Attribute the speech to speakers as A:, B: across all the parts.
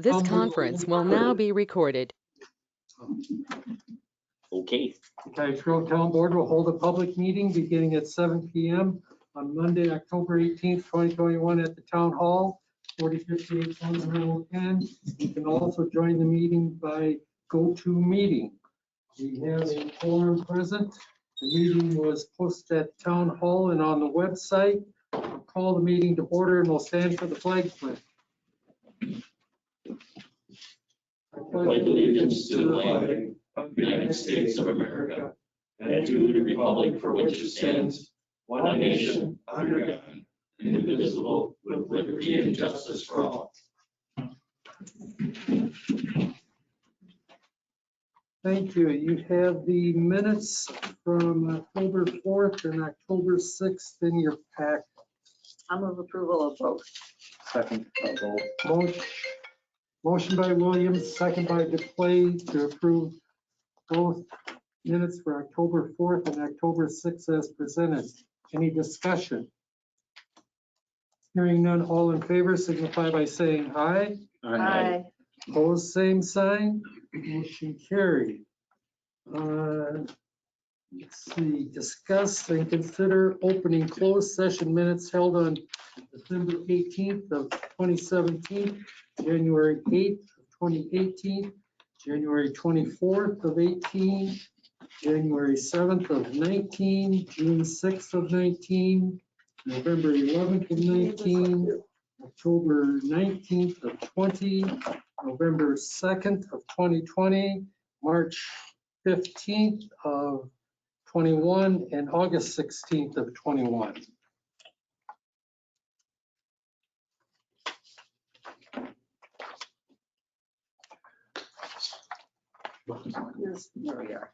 A: This conference will now be recorded.
B: Okay.
C: The Titusville Town Board will hold a public meeting beginning at 7 p.m. on Monday, October 18th, 2021 at the Town Hall, 4058 Pleasant Hill 10. You can also join the meeting by GoToMeeting. We have a quorum present. The meeting was posted at Town Hall and on the website. I'll call the meeting to order and we'll stand for the flag pledge.
B: I pledge allegiance to the flag of the United States of America and to the republic for which it stands, one nation, under God, indivisible, with liberty and justice for all.
C: Thank you. You have the minutes from October 4th and October 6th in your pack.
D: I move approval of both.
E: Second of both.
C: Motion by Williams, second by DePlay to approve both minutes for October 4th and October 6th as presented. Any discussion? Hearing none, all in favor signify by saying aye.
D: Aye.
C: Opposed, same sign. Motion carried. Let's see, discuss and consider opening closed session minutes held on December 18th of 2017, January 8th of 2018, January 24th of 18, January 7th of 19, June 6th of 19, November 11th of 19, October 19th of 20, November 2nd of 2020, March 15th of 21, and August 16th of 21.
D: Yes, there we are.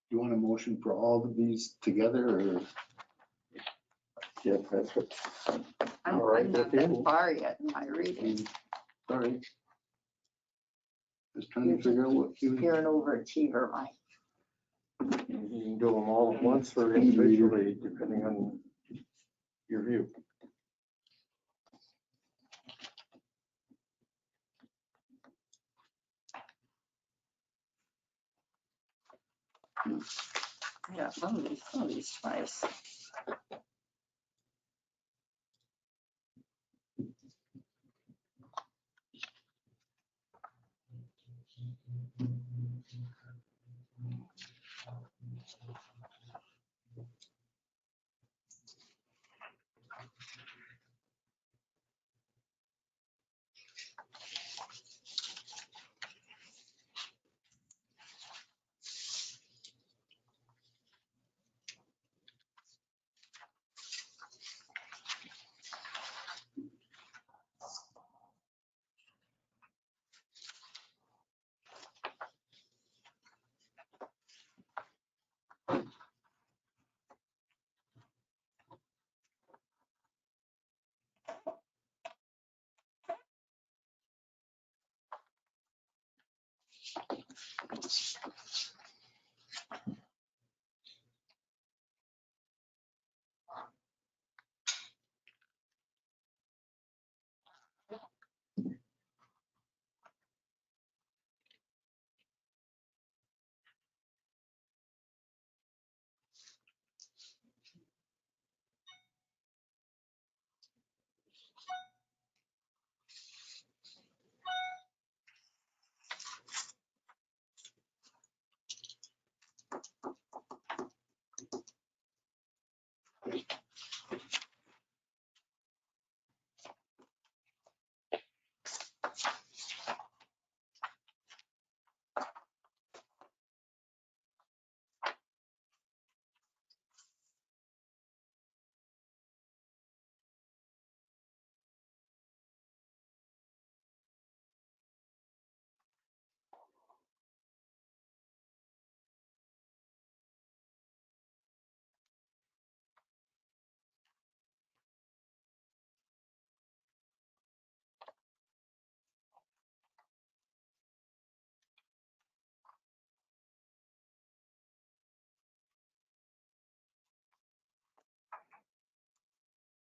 E: You want a motion for all of these together or?
C: Yeah, that's what.
D: I'm
C: All right,
D: I'm not
C: with you.
D: that far yet in my reading.
E: Sorry. Just trying to figure out what you.
D: You're an overachiever, Mike.
C: You can do them all at once or individually, depending on your view.
D: Yeah, some of these twice.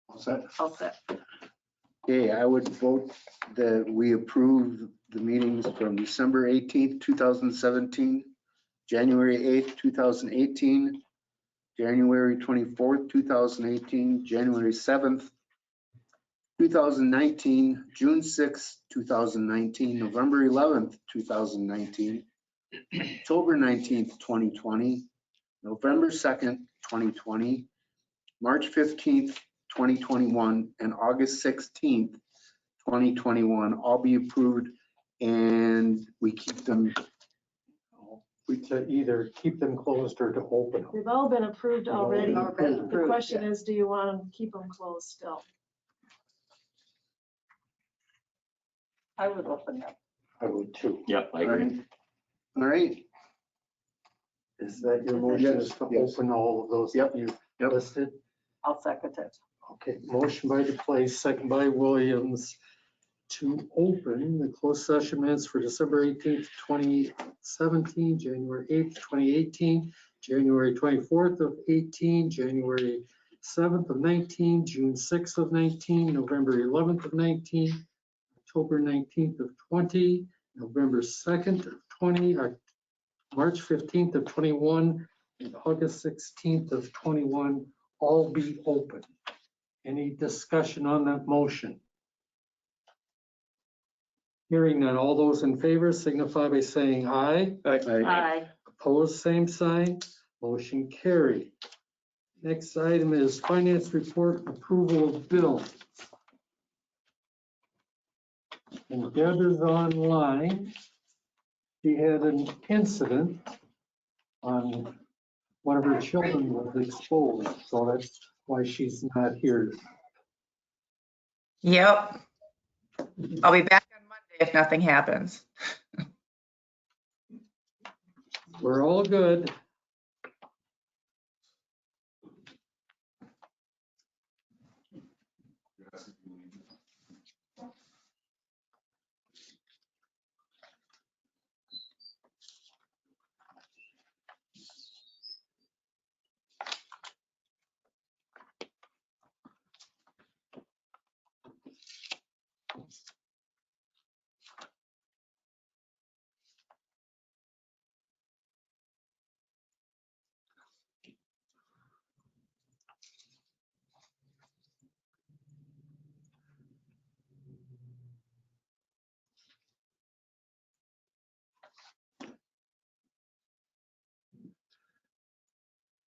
E: What's that?
D: All set.
E: Okay, I would vote that we approve the meetings from December 18th, 2017, January 8th, 2018, January 24th, 2018, January 7th, 2019, June 6th, 2019, November 11th, 2019, October 19th, 2020, November 2nd, 2020, March 15th, 2021, and August 16th, 2021, all be approved, and we keep them.
C: We to either keep them closed or to open them.
F: They've all been approved already.
D: All been
F: The
D: approved,
F: question
D: yeah.
F: is, do you want to keep them closed still?
D: I would open them.
C: I would too.
B: Yep, I agree.
E: All right,
C: Is that your motion is to
E: Yes.
C: open all of those
E: Yep.
C: that you
E: Yep.
C: listed?
D: I'll second it.
C: Okay, motion by DePlace, second by Williams to open the closed session minutes for December 18th, 2017, January 8th, 2018, January 24th of 18, January 7th of 19, June 6th of 19, November 11th of 19, October 19th of 20, November 2nd of 20, March 15th of 21, and August 16th of 21, all be open. Any discussion on that motion? Hearing none, all those in favor signify by saying aye.
D: Aye.
C: Opposed, same sign. Motion carried. Next item is finance report approval of bill. And Deb is online. She had an incident on one of her children was exposed, so that's why she's not here.
G: Yep. I'll be back on Monday if nothing happens.
C: We're all good.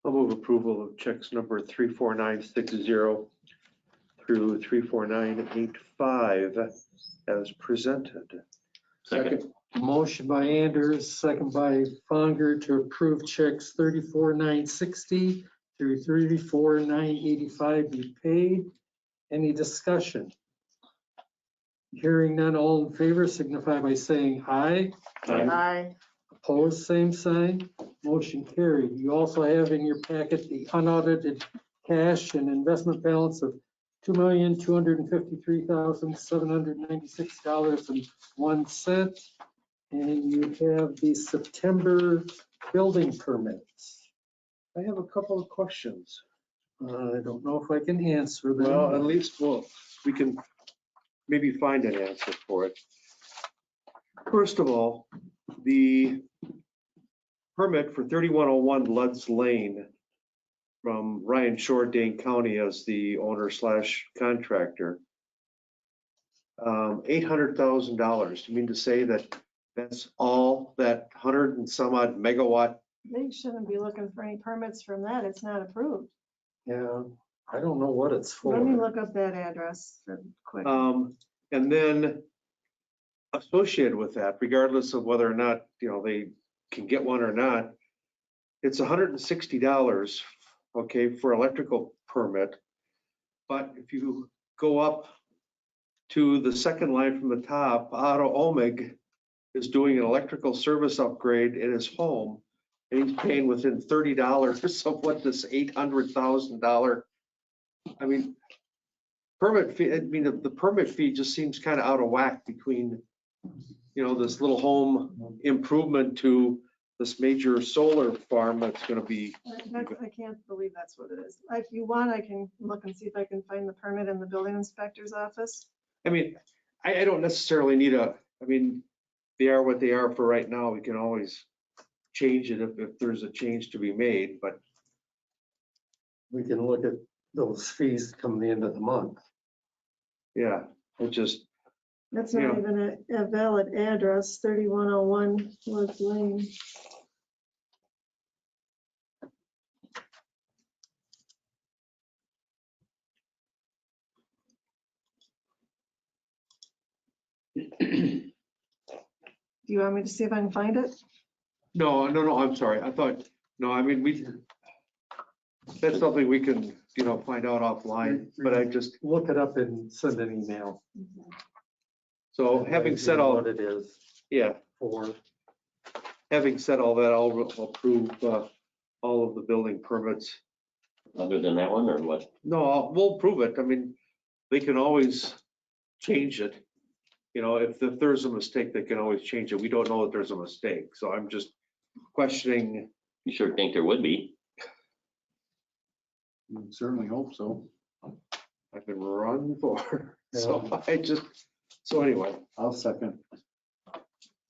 B: I'll move approval of checks number 34960 through 34985 as presented.
E: Second.
C: Motion by Anders, second by Fonger to approve checks 34,960 through 34,985 be paid. Any discussion? Hearing none, all in favor signify by saying aye.
D: Aye.
C: Opposed, same sign. Motion carried. You also have in your packet the unaudited cash and investment balance of $2,253,796.01. And you have the September building permits.
B: I have a couple of questions.
C: I don't know if I can answer them.
B: Well, at least we can maybe find an answer for it. First of all, the permit for 3101 Ludds Lane from Ryan Shore, Dane County as the owner slash contractor. $800,000. You mean to say that that's all that 100 and some odd megawatt?
F: They shouldn't be looking for any permits from that. It's not approved.
C: Yeah, I don't know what it's for.
F: Let me look up that address quick.
B: And then associated with that, regardless of whether or not, they can get one or not, it's $160, okay, for electrical permit. But if you go up to the second line from the top, Otto Omeg is doing an electrical service upgrade in his home, and he's paying within $30 of what this $800,000, I mean, permit fee, the permit fee just seems kind of out of whack between, this little home improvement to this major solar farm that's going to be.
F: I can't believe that's what it is. If you want, I can look and see if I can find the permit in the building inspector's office.
B: I mean, I don't necessarily need they are what they are for right now. We can always change it if there's a change to be made, but.
C: We can look at those fees come the end of the month.
B: Yeah, it just,
F: That's
B: Yeah.
F: not even a valid address, 3101 Woods Lane. Do you want me to see if I can find it?
B: no, I'm sorry. I thought, no, I mean, that's something we can, find out offline, but I just,
C: Look it up and send an email.
B: so having said all,
C: What it is
B: yeah,
C: for.
B: having said all that, I'll approve all of the building permits.
H: Other than that one, or what?
B: No, we'll approve it. I mean, they can always change it. If there's a mistake, they can always change it. We don't know that there's a mistake. So I'm just questioning.
H: You sure think there would be?
E: Certainly hope so.
B: I've been run before. So
C: Yeah.
B: so anyway.
E: I'll second.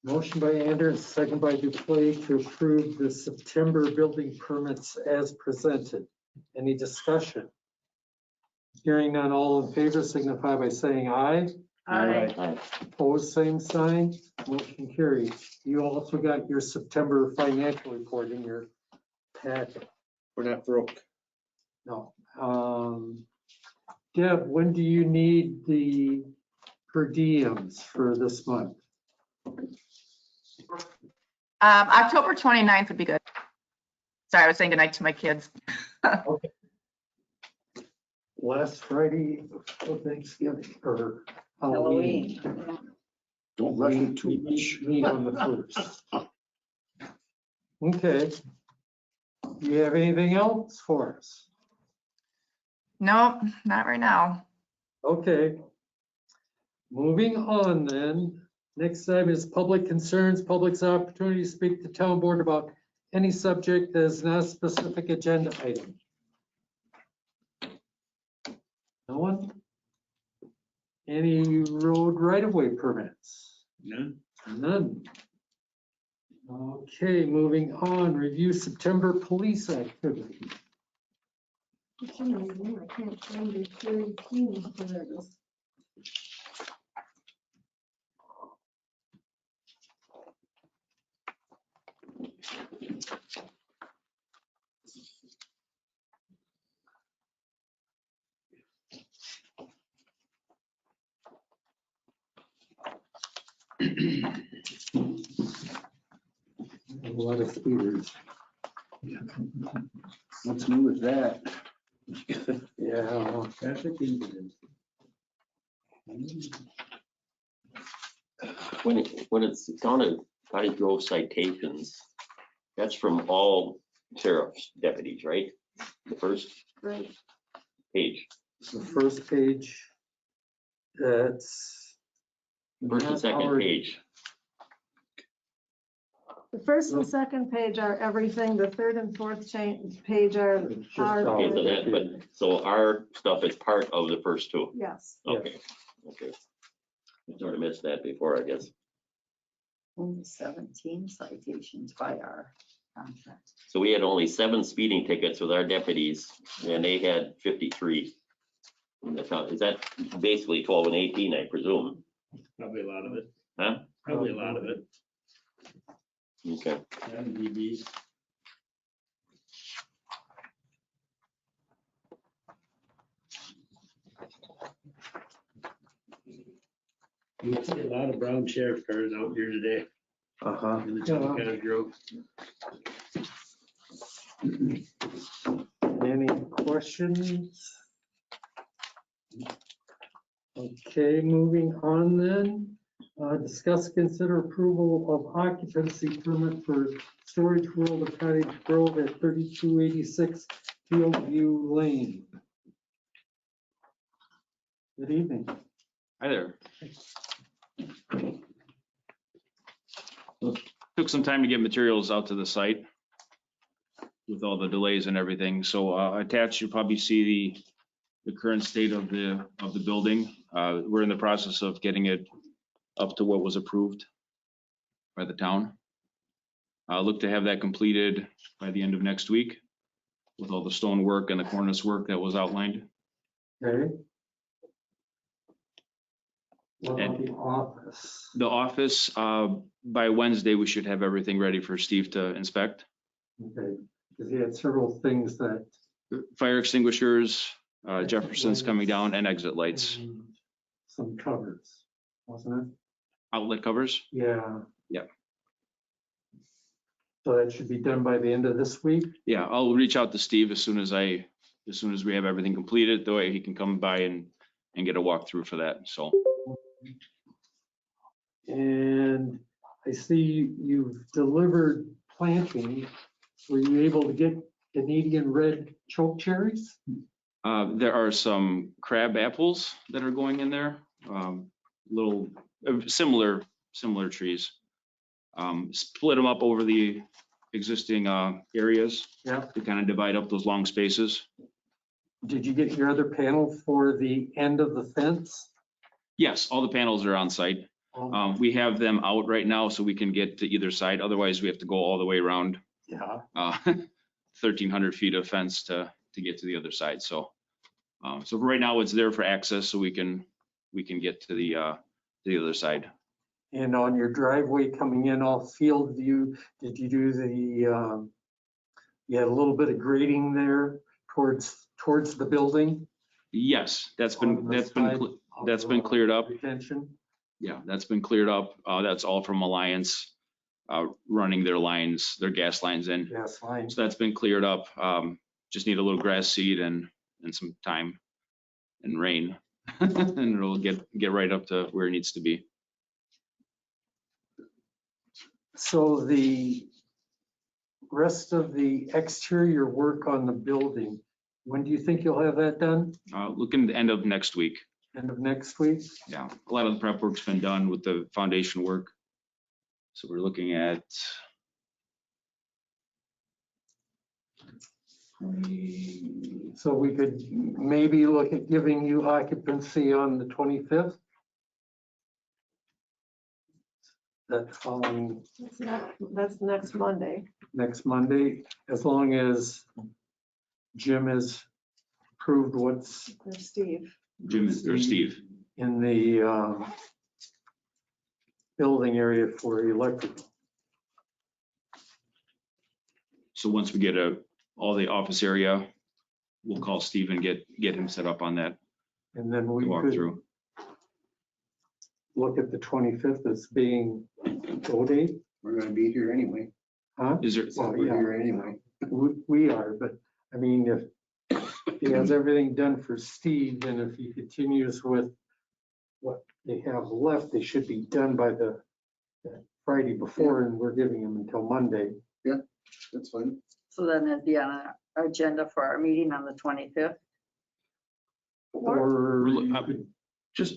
C: Motion by Anders, second by Dupuy to approve the September building permits as presented. Any discussion? Hearing none, all in favor signify by saying aye.
H: Aye.
C: Opposed, same sign. Motion carried. You also got your September financial report in your packet.
B: We're not broke.
C: No. Deb, when do you need the per diems for this month?
G: October 29th would be good. Sorry, I was saying goodnight to my kids.
C: Last Friday before Thanksgiving or Halloween.
E: Don't rush it too much.
C: Meet on the first. Okay. Do you have anything else for us?
G: Nope, not right now.
C: Okay. Moving on then. Next item is public concerns, public's opportunity to speak to town board about any subject that is not a specific agenda item. No one? Any road right-of-way permits?
E: None.
C: None. Okay, moving on, review September police activity.
F: For some reason, I can't find the 13. There it is.
C: A lot of speeders.
E: What's new with that?
C: Yeah.
B: Traffic incidents.
H: When it's counted, County Grove citations, that's from all sheriff's deputies, right? The first
D: Right.
H: page,
C: The first page, that's.
H: first and
C: Matt
H: second
C: Howard.
H: page.
F: The first and second page are everything. The third and fourth page are
C: Just
F: our.
H: Okay, so that, but, so our stuff is part of the first two.
F: Yes.
H: Okay, okay. I sort of missed that before, I guess.
D: Only 17 citations by our contract.
H: So we had only 7 speeding tickets with our deputies, and they had 53. In the town. Is that basically 12 and 18, I presume?
B: Probably a lot of it.
H: Huh?
B: Probably a lot of it.
H: Okay.
B: And DBs. You see a lot of brown sheriff cars out here today
C: Uh-huh.
B: in the County Grove.
C: Any questions? Okay, moving on then. Discuss, consider approval of occupancy permit for Storage World of Cottage Grove at 3286 Fieldview Lane. Good evening.
I: Hi there. Took some time to get materials out to the site with all the delays and everything. So attached, you'll probably see the current state of the building. We're in the process of getting it up to what was approved by the town. Look to have that completed by the end of next week with all the stone work and the cornice work that was outlined.
C: Okay. What about the office?
I: The office, by Wednesday, we should have everything ready for Steve to inspect.
C: Okay, because he had several things that.
I: Fire extinguishers, Jefferson's coming down, and exit lights.
C: and Some covers, wasn't it?
I: Outlet covers?
C: Yeah.
I: Yeah.
C: So that should be done by the end of this week?
I: Yeah, I'll reach out to Steve as soon as we have everything completed, the way he can come by and get a walkthrough for that, so.
C: And I see you've delivered planting. Were you able to get Canadian red choke cherries?
I: There are some crab apples that are going in there, little similar trees. Split them up over the existing areas
C: Yeah.
I: to kind of divide up those long spaces.
C: Did you get your other panel for the end of the fence?
I: Yes, all the panels are on site. We have them out right now so we can get to either side. Otherwise, we have to go all the way around
C: Yeah.
I: 1,300 feet of fence to get to the other side. So, so for right now, it's there for access so we can get to the other side.
C: And on your driveway coming in off Fieldview, did you do you had a little bit of grading there towards the building?
I: Yes, that's
C: On
I: been
C: the side of
I: cleared up.
C: Retention?
I: Yeah, that's been cleared up. That's all from Alliance running their lines, their gas lines in.
C: Gas line.
I: So that's been cleared up. Just need a little grass seed and some time and rain, and it'll get right up to where it needs to be.
C: So the rest of the exterior work on the building, when do you think you'll have that done?
I: Looking at the end of next week.
C: End of next week?
I: Yeah, a lot of the prep work's been done with the foundation work. So we're looking at
C: So we could maybe look at giving you occupancy on the 25th? That following
F: That's next Monday.
C: next Monday, as long as Jim has approved what's
F: Or Steve.
I: Jim or Steve.
C: in the building area for electrical.
I: So once we get all the office area, we'll call Steve and get him set up on that
C: And then we
I: walk
C: could
I: through.
C: look at the 25th as being go date?
E: We're gonna be here anyway.
C: Huh?
I: Is there,
C: Well,
E: We're
C: yeah.
E: here anyway.
C: We are, but I mean, if he has everything done for Steve, and if he continues with what they have left, they should be done by the Friday before, and we're giving them until Monday.
E: That's fine.
D: So then it'd be on our agenda for our meeting on the 25th.
C: Or
I: We're
C: you
I: look-
C: could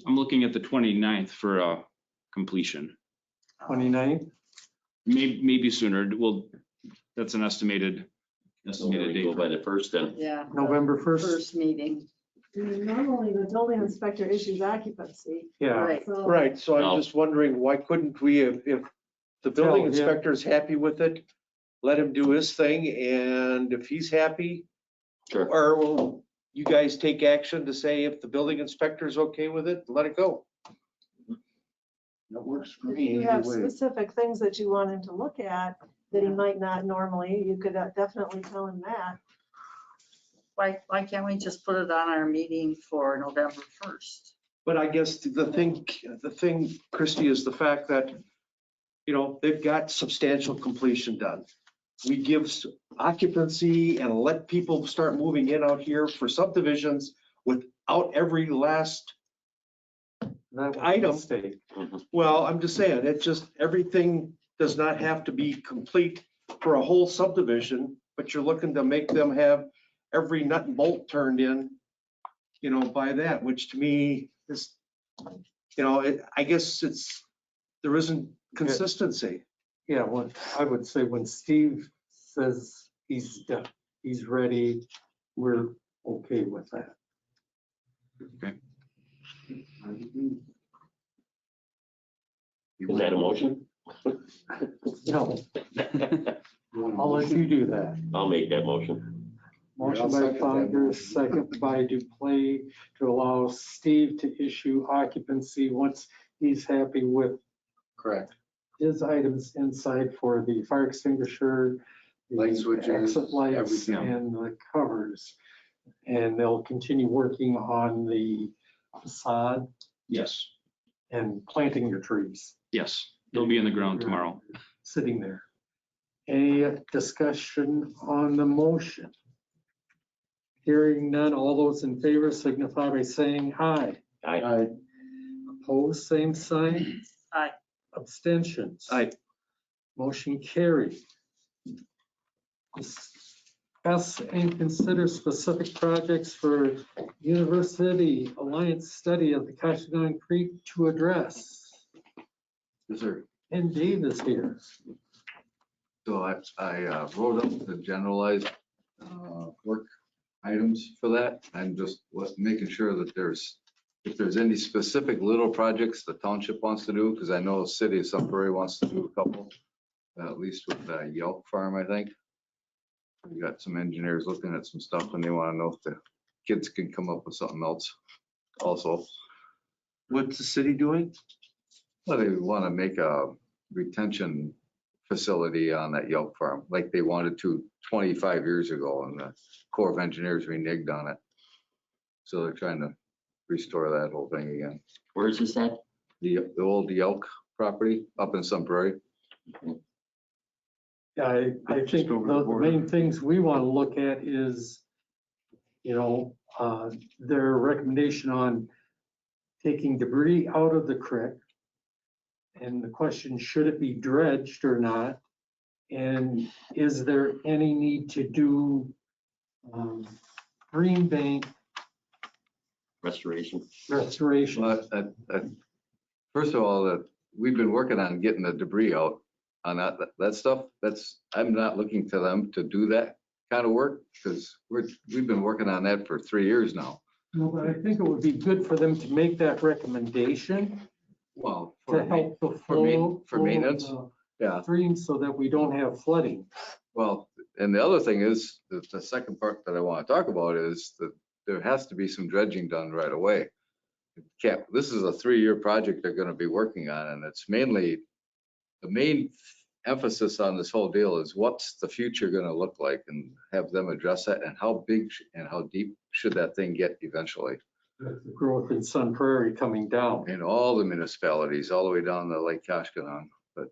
I: I'm looking at the 29th for completion.
C: 29th.
I: Maybe sooner. Well, that's an estimated
H: So we
I: date.
H: go by the first then.
D: Yeah.
C: November 1st.
D: First meeting,
F: Normally, the building inspector issues occupancy.
C: Yeah,
D: right.
F: So
B: Right, so
H: No.
B: I'm just wondering, why couldn't we, if the building
C: Tell him.
B: inspector's happy with it, let him do his thing, and if he's happy,
H: Sure.
B: or will you guys take action to say if the building inspector's okay with it, let it go?
E: That works for
F: if
E: me
F: you
E: either
F: have
E: way.
F: specific things that you want him to look at that he might not normally, you could definitely tell him that.
D: Why can't we just put it on our meeting for November 1st?
B: But I guess the thing, Christie, is the fact that, they've got substantial completion done. We give occupancy and let people start moving in out here for subdivisions without every last,
C: that was a
B: Item.
C: mistake.
B: well, I'm just saying, everything does not have to be complete for a whole subdivision, but you're looking to make them have every nut and bolt turned in, by that, which to me is, I guess there isn't consistency.
C: Yeah, well, I would say when Steve says he's done, he's ready, we're okay with that.
H: Is that a motion?
C: No,
E: You want a
C: I'll let
E: motion?
C: you do that.
H: I'll make that motion.
C: Motion
E: I'll
C: by
E: second that
C: Founder,
E: motion.
C: second by Duplay, to allow Steve to issue occupancy once he's happy with
E: Correct.
C: his items inside for the fire extinguisher, the
E: Light switches,
C: exit lights,
E: everything.
C: and the covers. And they'll continue working on the facade
I: Yes,
C: and planting your trees.
I: yes. They'll be in the ground tomorrow.
C: Sitting there. Any discussion on the motion? Hearing none, all those in favor signify by saying aye.
H: Aye.
C: Opposed, same sign.
D: Aye.
C: Abstentions.
B: Aye.
C: Motion carried. Discuss and consider specific projects for University Alliance study of the Cashigon Creek to address.
E: Yes, sir.
C: And Dave is here.
J: So I wrote up the generalized work items for that. I'm just making sure that if there's any specific little projects the township wants to do, because I know the city of Sunbury wants to do a couple, at least with the Yelp farm, I think. We got some engineers looking at some stuff and they want to know if the kids can come up with something else also.
B: What's the city doing?
J: Well, they want to make a retention facility on that Yelp farm, like they wanted to 25 years ago, and the Corps of Engineers reneged on it. So they're trying to restore that whole thing again.
H: Where is this at?
J: The old Yelk property up in Sunbury.
C: Yeah, I think the main things we want to look at is, their recommendation on taking debris out of the creek. And the question, should it be dredged or not? And is there any need to do green bank
H: Restoration.
C: restoration?
J: But first of all, that we've been working on getting the debris out on that stuff. I'm not looking to them to do that kind of work, because we've been working on that for 3 years now.
C: No, but I think it would be good for them to make that recommendation
J: Well,
C: to help the flow.
J: for maintenance, yeah.
C: Streams so that we don't have flooding.
J: Well, and the other thing is, the second part that I want to talk about is that there has to be some dredging done right away. This is a 3-year project they're going to be working on, and it's mainly, the main emphasis on this whole deal is what's the future going to look like, and have them address that, and how big and how deep should that thing get eventually.
C: with the growth in Sun Prairie coming down.
J: in all the municipalities, all the way down to Lake Koshkonong. But,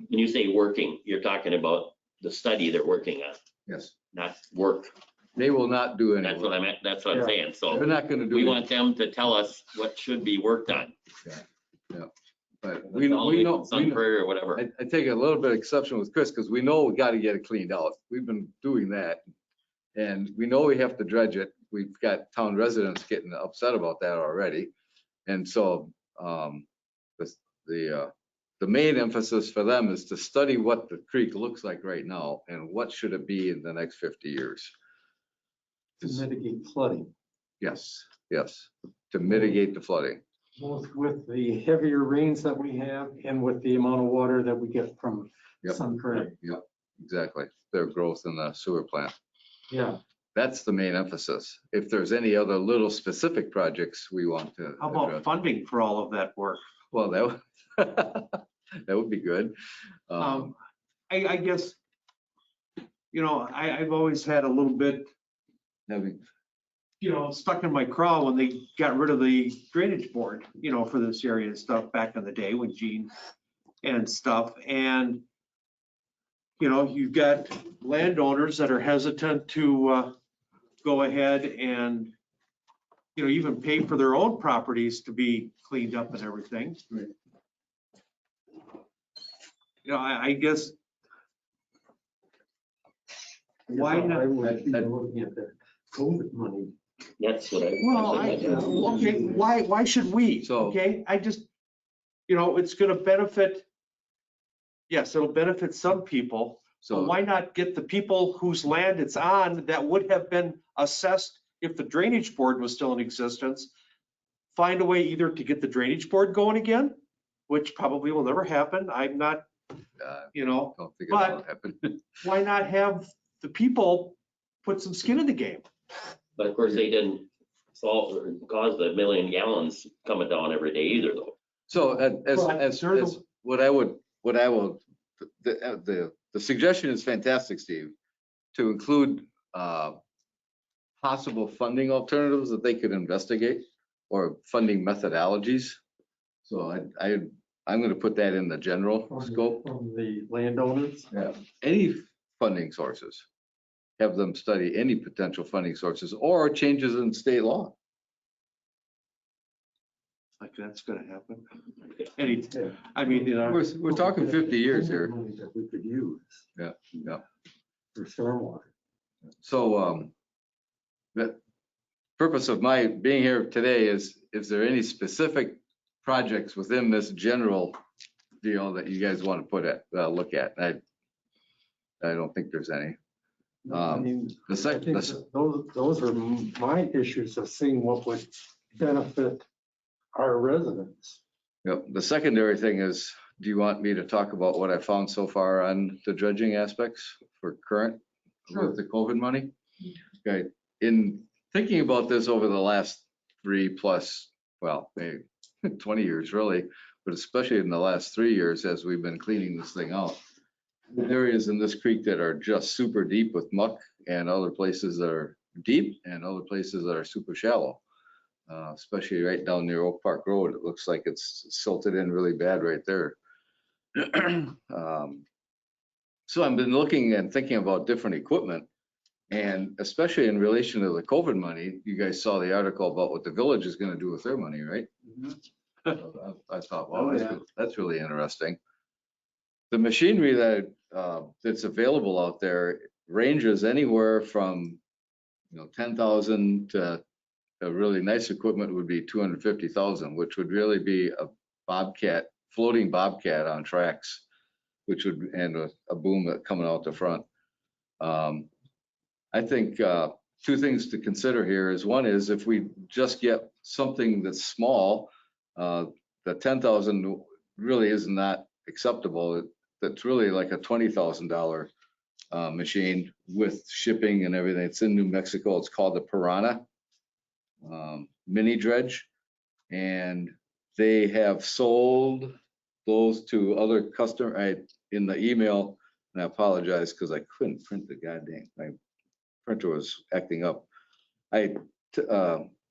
H: When you say working, you're talking about the study they're working on,
J: yes,
H: not work.
J: they will not do any.
H: That's what I meant, that's what I'm saying.
J: They're
H: So
J: not gonna do
H: we
J: it,
H: want them to tell us what should be worked on.
J: but
H: We
J: know.
H: Sun Prairie or whatever.
J: I take a little bit of exception with Chris, because we know we gotta get it cleaned out. We've been doing that. And we know we have to dredge it. We've got town residents getting upset about that already. And so, the main emphasis for them is to study what the creek looks like right now and what should it be in the next 50 years.
C: To mitigate flooding,
J: Yes, to mitigate the flooding.
C: both with the heavier rains that we have and with the amount of water that we get from
J: Yep.
C: Sun Prairie.
J: Yep, exactly. Their growth in the sewer plant.
C: Yeah.
J: That's the main emphasis. If there's any other little specific projects we want to
B: How about
J: address.
B: funding for all of that work?
J: Well, that would, that would be good.
B: I guess, I've always had a little bit,
J: Having,
B: stuck in my craw when they got rid of the drainage board, for this area and stuff back in the day when Gene and stuff. And, you've got landowners that are hesitant to go ahead and, even pay for their own properties to be cleaned up and everything.
J: Right.
B: I guess. Why not?
C: I would be looking at the COVID money.
H: That's what I.
B: Well, okay, why should we?
J: So-
B: Okay, I just, it's gonna benefit, yes, it'll benefit some people. So
J: so,
B: why not get the people whose land it's on that would have been assessed if the drainage board was still in existence? Find a way either to get the drainage board going again, which probably will never happen. I'm not,
J: don't think it'll happen.
B: why not have the people put some skin in the game?
H: But of course, they didn't solve or cause the 1 million gallons coming down every day either though.
J: So
B: But
J: as what I will, the suggestion is fantastic, Steve, to include possible funding alternatives that they could investigate or funding methodologies. So I'm going to put that in the general scope.
C: From the landowners.
J: Yeah. Any funding sources, have them study any potential funding sources or changes in state law.
B: Like that's gonna happen. Any,
C: Yeah.
B: I mean,
J: We're talking 50 years here.
C: Money that we could use.
J: Yeah, yeah.
C: For stormwater.
J: So, the purpose of my being here today is there any specific projects within this general deal that you guys want to look at? I don't think there's any.
C: I mean,
J: The
C: I think
J: second,
C: those are my issues of seeing what would benefit our residents.
J: the secondary thing is, do you want me to talk about what I found so far on the dredging aspects for current with the COVID money? Okay, in thinking about this over the last 3+, well, maybe 20 years really, but especially in the last 3 years as we've been cleaning this thing out. Areas in this creek that are just super deep with muck and other places that are deep and other places that are super shallow. Especially right down near Oak Park Road. It looks like it's silted in really bad right there. So I've been looking and thinking about different equipment, and especially in relation to the COVID money, you guys saw the article about what the village is going to do with their money, right? I thought, well, that's really interesting. The machinery that's available out there ranges anywhere from 10,000 to a really nice equipment would be 250,000, which would really be a floating bobcat on tracks, which would, and a boom coming out the front. I think 2 things to consider here is, one is if we just get something that's small, the 10,000 really is not acceptable. That's really like a $20,000 machine with shipping and everything. It's in New Mexico. It's called the Piranha mini dredge, and they have sold those to other customers. In the email, and I apologize because I couldn't print the goddamn, my printer was acting up. I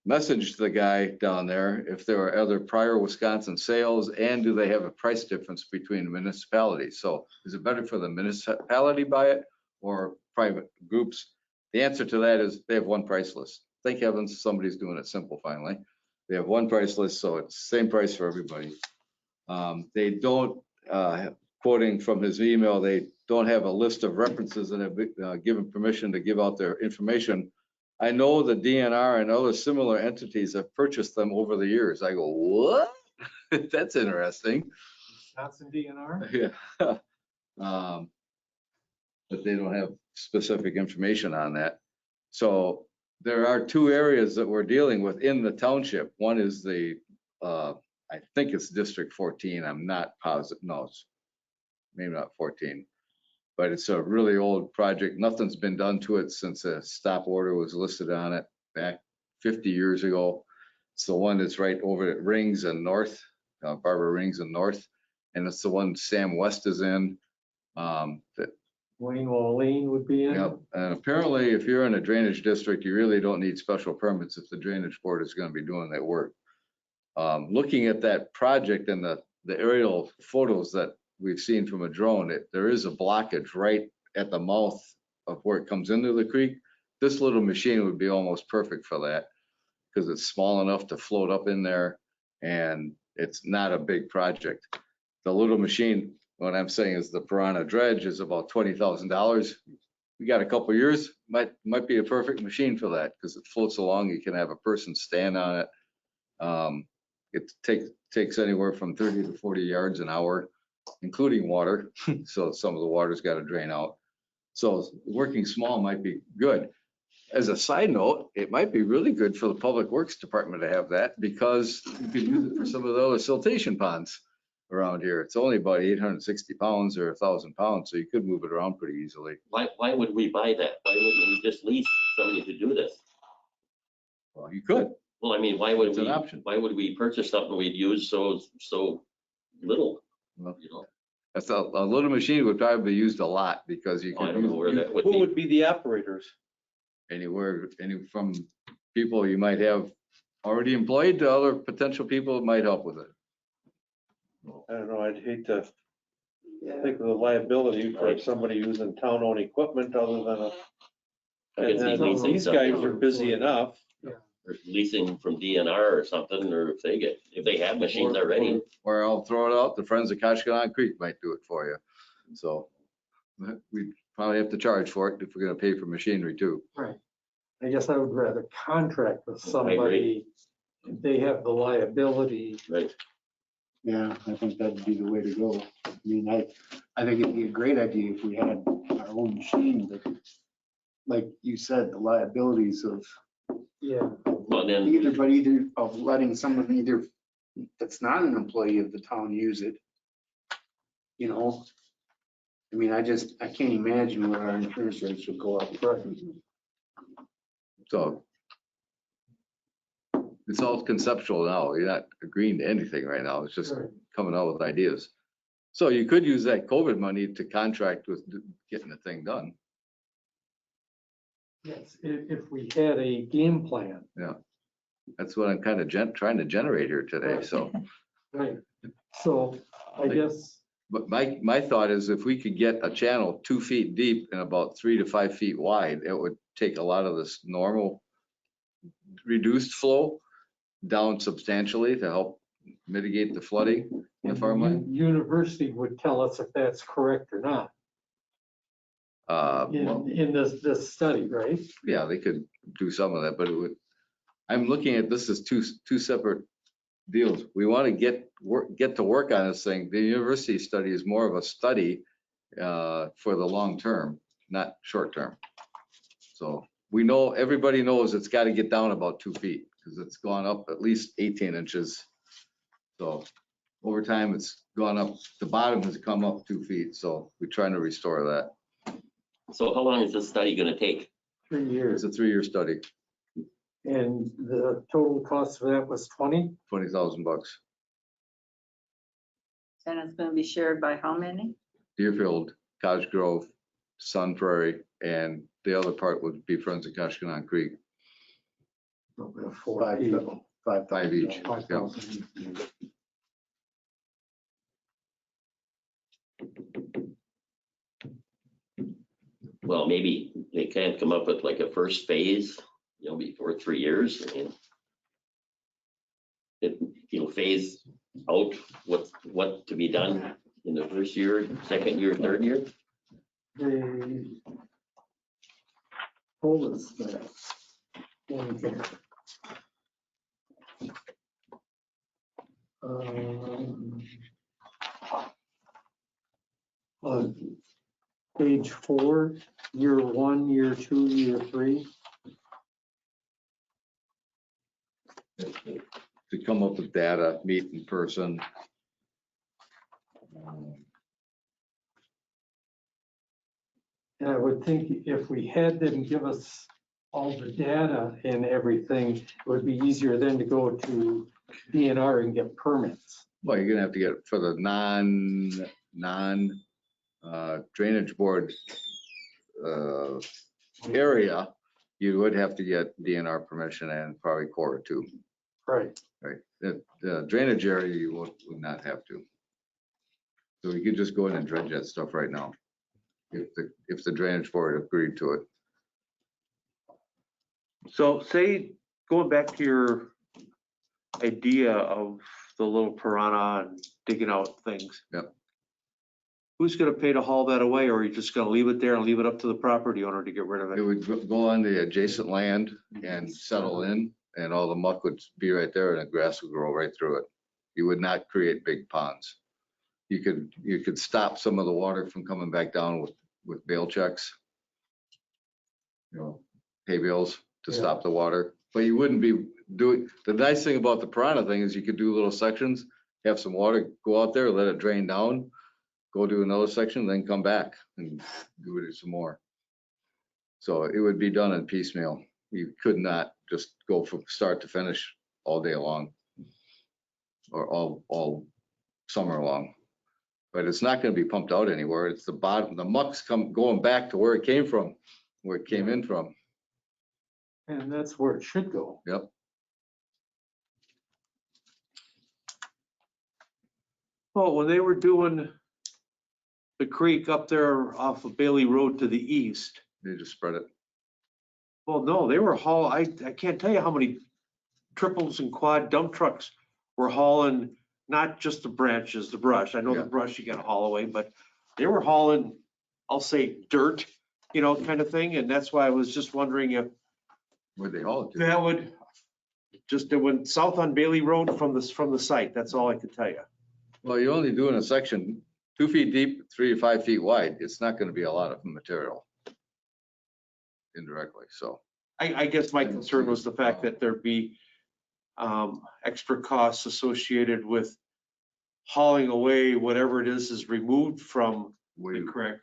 J: messaged the guy down there if there are other prior Wisconsin sales and do they have a price difference between municipalities? So is it better for the municipality buy it or private groups? The answer to that is they have one price list. Thank heavens somebody's doing it simple finally. They have one price list, so it's same price for everybody. They don't, quoting from his email, they don't have a list of references that have been given permission to give out their information. I know the DNR and other similar entities have purchased them over the years. I go, what? That's interesting.
C: Wisconsin DNR?
J: Yeah. But they don't have specific information on that. So there are two areas that we're dealing with in the township. One is the, I think it's District 14. I'm not positive. No, it's maybe not 14. But it's a really old project. Nothing's been done to it since a stop order was listed on it back 50 years ago. It's the one that's right over at Rings and North, Barbara Rings and North. And it's the one Sam West is in. That,
C: Wayne Walleen would be in.
J: yep. And apparently, if you're in a drainage district, you really don't need special permits if the drainage board is going to be doing that work. Looking at that project and the aerial photos that we've seen from a drone, there is a blockage right at the mouth of where it comes into the creek. This little machine would be almost perfect for that because it's small enough to float up in there and it's not a big project. The little machine, what I'm saying is the Piranha dredge is about $20,000. We got a couple years, might be a perfect machine for that because it floats along. You can have a person stand on it. It takes anywhere from 30 to 40 yards an hour, including water. So some of the water's got to drain out. So working small might be good. As a side note, it might be really good for the Public Works Department to have that because you could use it for some of the other siltation ponds around here. It's only about 860 pounds or 1,000 pounds, so you could move it around pretty easily.
H: Why would we buy that? Why wouldn't we just lease somebody to do this?
J: Well, you could.
H: Well, I mean, why would
J: It's an option.
H: why would we purchase something we'd use so little?
J: Well,
H: You know,
J: that's a little machine would probably be used a lot because you
H: I
J: could
H: don't know where
J: use
H: that would
E: Who
H: be.
E: would be the operators?
J: anywhere, from people you might have already employed to other potential people that might help with it.
E: I don't know, I'd hate to think of the liability for somebody using town-owned equipment other than a.
H: I could see
E: And
H: leasing
E: these
H: something.
E: guys are busy enough.
H: Or leasing from DNR or something, or if they have machines already.
J: Or I'll throw it out, the Friends of Koshkonong Creek might do it for you. So we'd probably have to charge for it if we're gonna pay for machinery too.
C: Right. I guess I would rather contract with somebody. If they have the liability.
H: Right.
K: Yeah, I think that'd be the way to go. I mean, I think it'd be a great idea if we had our own machine, but like you said, the liabilities of
C: Yeah.
H: Well, then,
K: either of letting someone either that's not an employee of the town use it. You know, I mean, I can't imagine what our insurance rates would go up.
J: So it's all conceptual now. You're not agreeing to anything right now. It's just
C: Right.
J: coming out with ideas. So you could use that COVID money to contract with getting the thing done.
C: Yes, if we had a game plan.
J: That's what I'm kind of trying to generate here today. So,
C: Right. So I guess,
J: but my thought is if we could get a channel 2 feet deep and about 3 to 5 feet wide, it would take a lot of this normal reduced flow down substantially to help mitigate the flooding in the
C: and
J: farmland.
C: university would tell us if that's correct or not
J: Well,
C: in this study, right?
J: yeah, they could do some of that, but it would, I'm looking at this as two separate deals. We want to get to work on this thing. The university study is more of a study for the long term, not short term. So we know, everybody knows it's got to get down about 2 feet because it's gone up at least 18 inches. So over time, it's gone up, the bottom has come up 2 feet. So we're trying to restore that.
H: so how long is this study gonna take?
C: 3 years.
J: It's a 3-year study,
C: And the total cost for that was 20?
J: $20,000.
D: And it's gonna be shared by how many?
J: Deerfield, Cottage Grove, Sun Prairie, and the other part would be Friends of Koshkonong Creek.
C: 4 people.
J: Five each.
C: 5,000.
H: Well, maybe they can't come up with like a first phase, before 3 years. I mean, phase out what to be done in the first year, second year, third year.
C: They told us that. Page 4, year 1, year 2, year 3.
J: To come up with data, meet in person.
C: And I would think if we had them give us all the data and everything, it would be easier then to go to DNR and get permits.
J: Well, you're gonna have to get for the drainage board area, you would have to get DNR permission and probably Corps too.
C: Right.
J: Right. The drainage area, you would not have to. So you could just go in and dredge that stuff right now. If the drainage board agreed to it.
E: So say, going back to your idea of the little piranha and digging out things.
J: Yep.
E: Who's gonna pay to haul that away, or are you just gonna leave it there and leave it up to the property owner to get rid of
J: It
E: it?
J: would go on the adjacent land and settle in, and all the muck would be right there and the grass would grow right through it. You would not create big ponds. You could stop some of the water from coming back down with bale checks. Hay bales to stop the water, but you wouldn't be doing, the nice thing about the piranha thing is you could do little sections, have some water, go out there, let it drain down, go do another section, then come back and do it some more. So it would be done in piecemeal. You could not just go from start to finish all day long or all summer long. But it's not going to be pumped out anywhere. It's the bottom, the muck's going back to where it came from, where it came in from.
C: And that's where it should go.
J: Yep.
E: Well, when they were doing the creek up there off of Bailey Road to the east,
J: They just spread it.
E: well, no, they were I can't tell you how many triples and quad dump trucks were hauling, not just the branches, the brush. I know the
J: Yeah.
E: brush you gotta haul away, but they were hauling, I'll say dirt, kind of thing. And that's why I was just wondering if
J: Where they all do.
E: that would, it went south on Bailey Road from the site. That's all I could tell you.
J: Well, you're only doing a section 2 feet deep, 3 to 5 feet wide. It's not going to be a lot of material indirectly. So
E: I guess my concern was the fact that there'd be extra costs associated with hauling away whatever it is removed from the creek.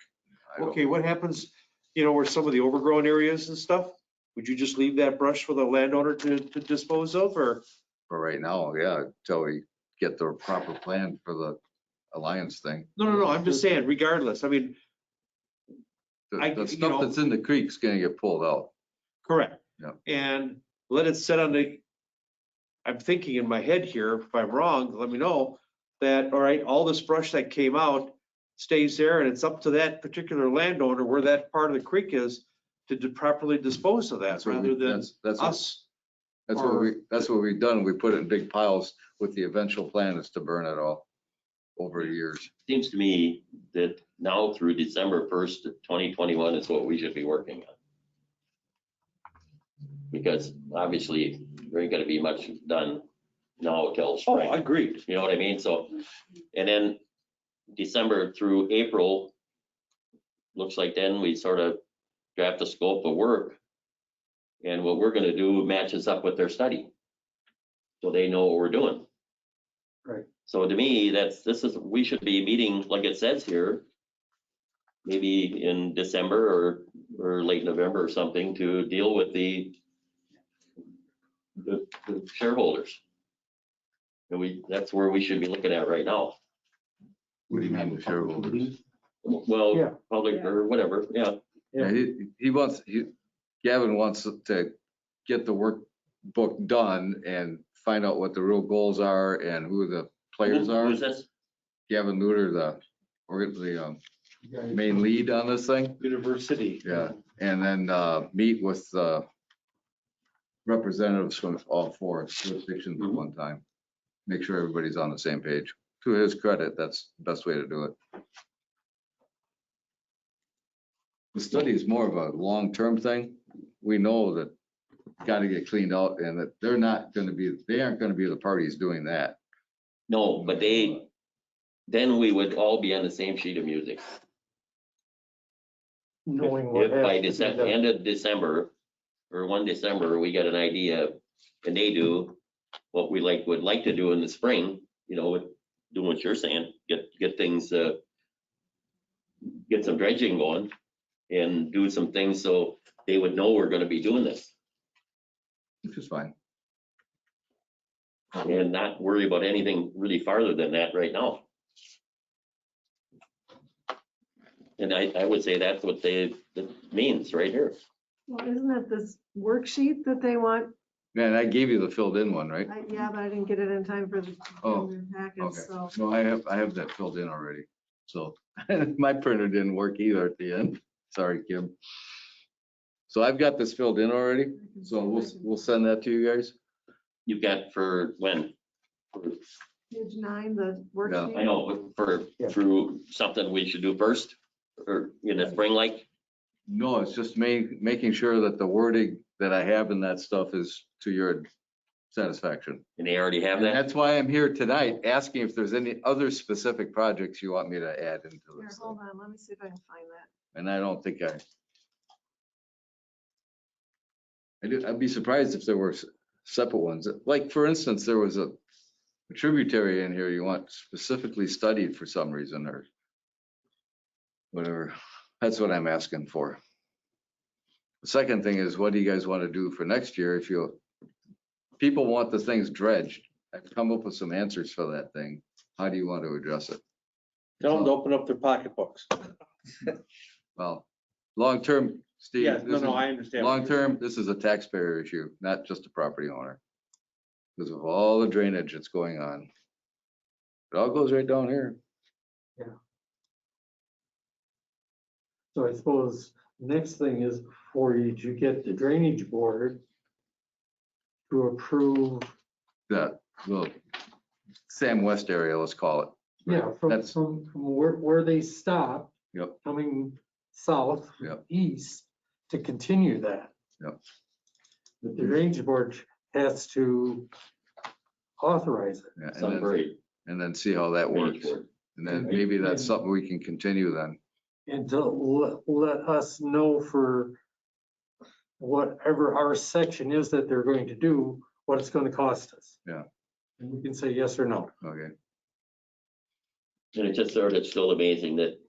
E: Okay, what happens, where some of the overgrown areas and stuff? Would you just leave that brush for the landowner to dispose of, or?
J: for right now, yeah, until we get the proper plan for the alliance thing.
E: No, I'm just saying, regardless, I mean,
J: The stuff that's in the creek's going to get pulled out.
E: correct.
J: Yep.
E: And let it sit on I'm thinking in my head here, if I'm wrong, let me know, that, all right, all this brush that came out stays there, and it's up to that particular landowner where that part of the creek is to properly dispose of that,
J: That's what
E: rather
J: we-
E: than
J: that's
E: us.
J: That's what we've done. We put it in big piles with the eventual plan is to burn it all over years.
H: Seems to me that now through December 1st, 2021 is what we should be working on. Because obviously there ain't gonna be much done now till
E: Oh,
H: spring.
E: agreed.
H: You know what I mean? So, and then December through April, looks like then we sort of draft the scope of work. And what we're gonna do matches up with their study. So they know what we're doing.
C: Right.
H: So to me, we should be meeting, like it says here, maybe in December or late November or something, to deal with the shareholders. And that's where we should be looking at right now.
J: What do you mean, the shareholders?
H: Well,
C: Yeah.
H: public or whatever, yeah.
J: Yeah, Gavin wants to get the work book done and find out what the real goals are and who the players are.
H: Who's this?
J: Gavin Luter, the main lead on this thing.
E: University.
J: Yeah, and then meet with representatives from all four jurisdictions at one time. Make sure everybody's on the same page. To his credit, that's the best way to do it. The study is more of a long-term thing. We know that got to get cleaned out and that they aren't going to be the parties doing that.
H: No, but then we would all be on the same sheet of music.
C: Knowing what
H: If by
C: has to be done.
H: end of December or 1 December, we get an idea and they do what we would like to do in the spring, with doing what you're saying, get things, get some dredging going and do some things so they would know we're gonna be doing this
J: Which is fine.
H: and not worry about anything really farther than that right now. And I would say that's what that means right here.
F: Well, isn't it this worksheet that they want?
J: Man, I gave you the filled in one, right?
F: Yeah, but I didn't get it in time for the
J: Oh,
F: packet,
J: Okay.
F: so.
J: No, I have that filled in already. So my printer didn't work either at the end. Sorry, Kim. So I've got this filled in already. So we'll send that to you guys.
H: You've got for when?
F: Page 9, the
H: I
F: worksheet.
H: know, but through something we should do first or in the spring, like,
J: No, it's just making sure that the wording that I have in that stuff is to your satisfaction.
H: and they already have
J: And
H: that.
J: that's why I'm here tonight, asking if there's any other specific projects you want me to add into
F: Here,
J: this.
F: hold on, let me see if I can find that.
J: And I don't think I'd be surprised if there were separate ones. Like, for instance, there was a tributary in here you want specifically studied for some reason or whatever. That's what I'm asking for. The second thing is, what do you guys want to do for next year? If people want the things dredged, I've come up with some answers for that thing. How do you want to address it?
E: Tell them to open up their pocketbooks.
J: Well, long-term, Steve.
E: Yes, no, I understand.
J: Long-term, this is a taxpayer issue, not just a property owner. Because of all the drainage that's going on. It all goes right down here.
C: So I suppose next thing is for you to get the drainage board to approve,
J: That little Sam West area, let's call it.
C: yeah, from
J: That's-
C: where they stop.
J: Yep.
C: Coming south,
J: Yep.
C: east, to continue that.
J: Yep.
C: But the drainage board has to authorize it.
J: Yeah,
H: Some great.
J: and then see how that works. And then maybe that's something we can continue then.
C: And to let us know for whatever our section is that they're going to do, what it's gonna cost us.
J: Yeah.
C: And we can say yes or no.
J: Okay.
H: And it's just sort of still amazing that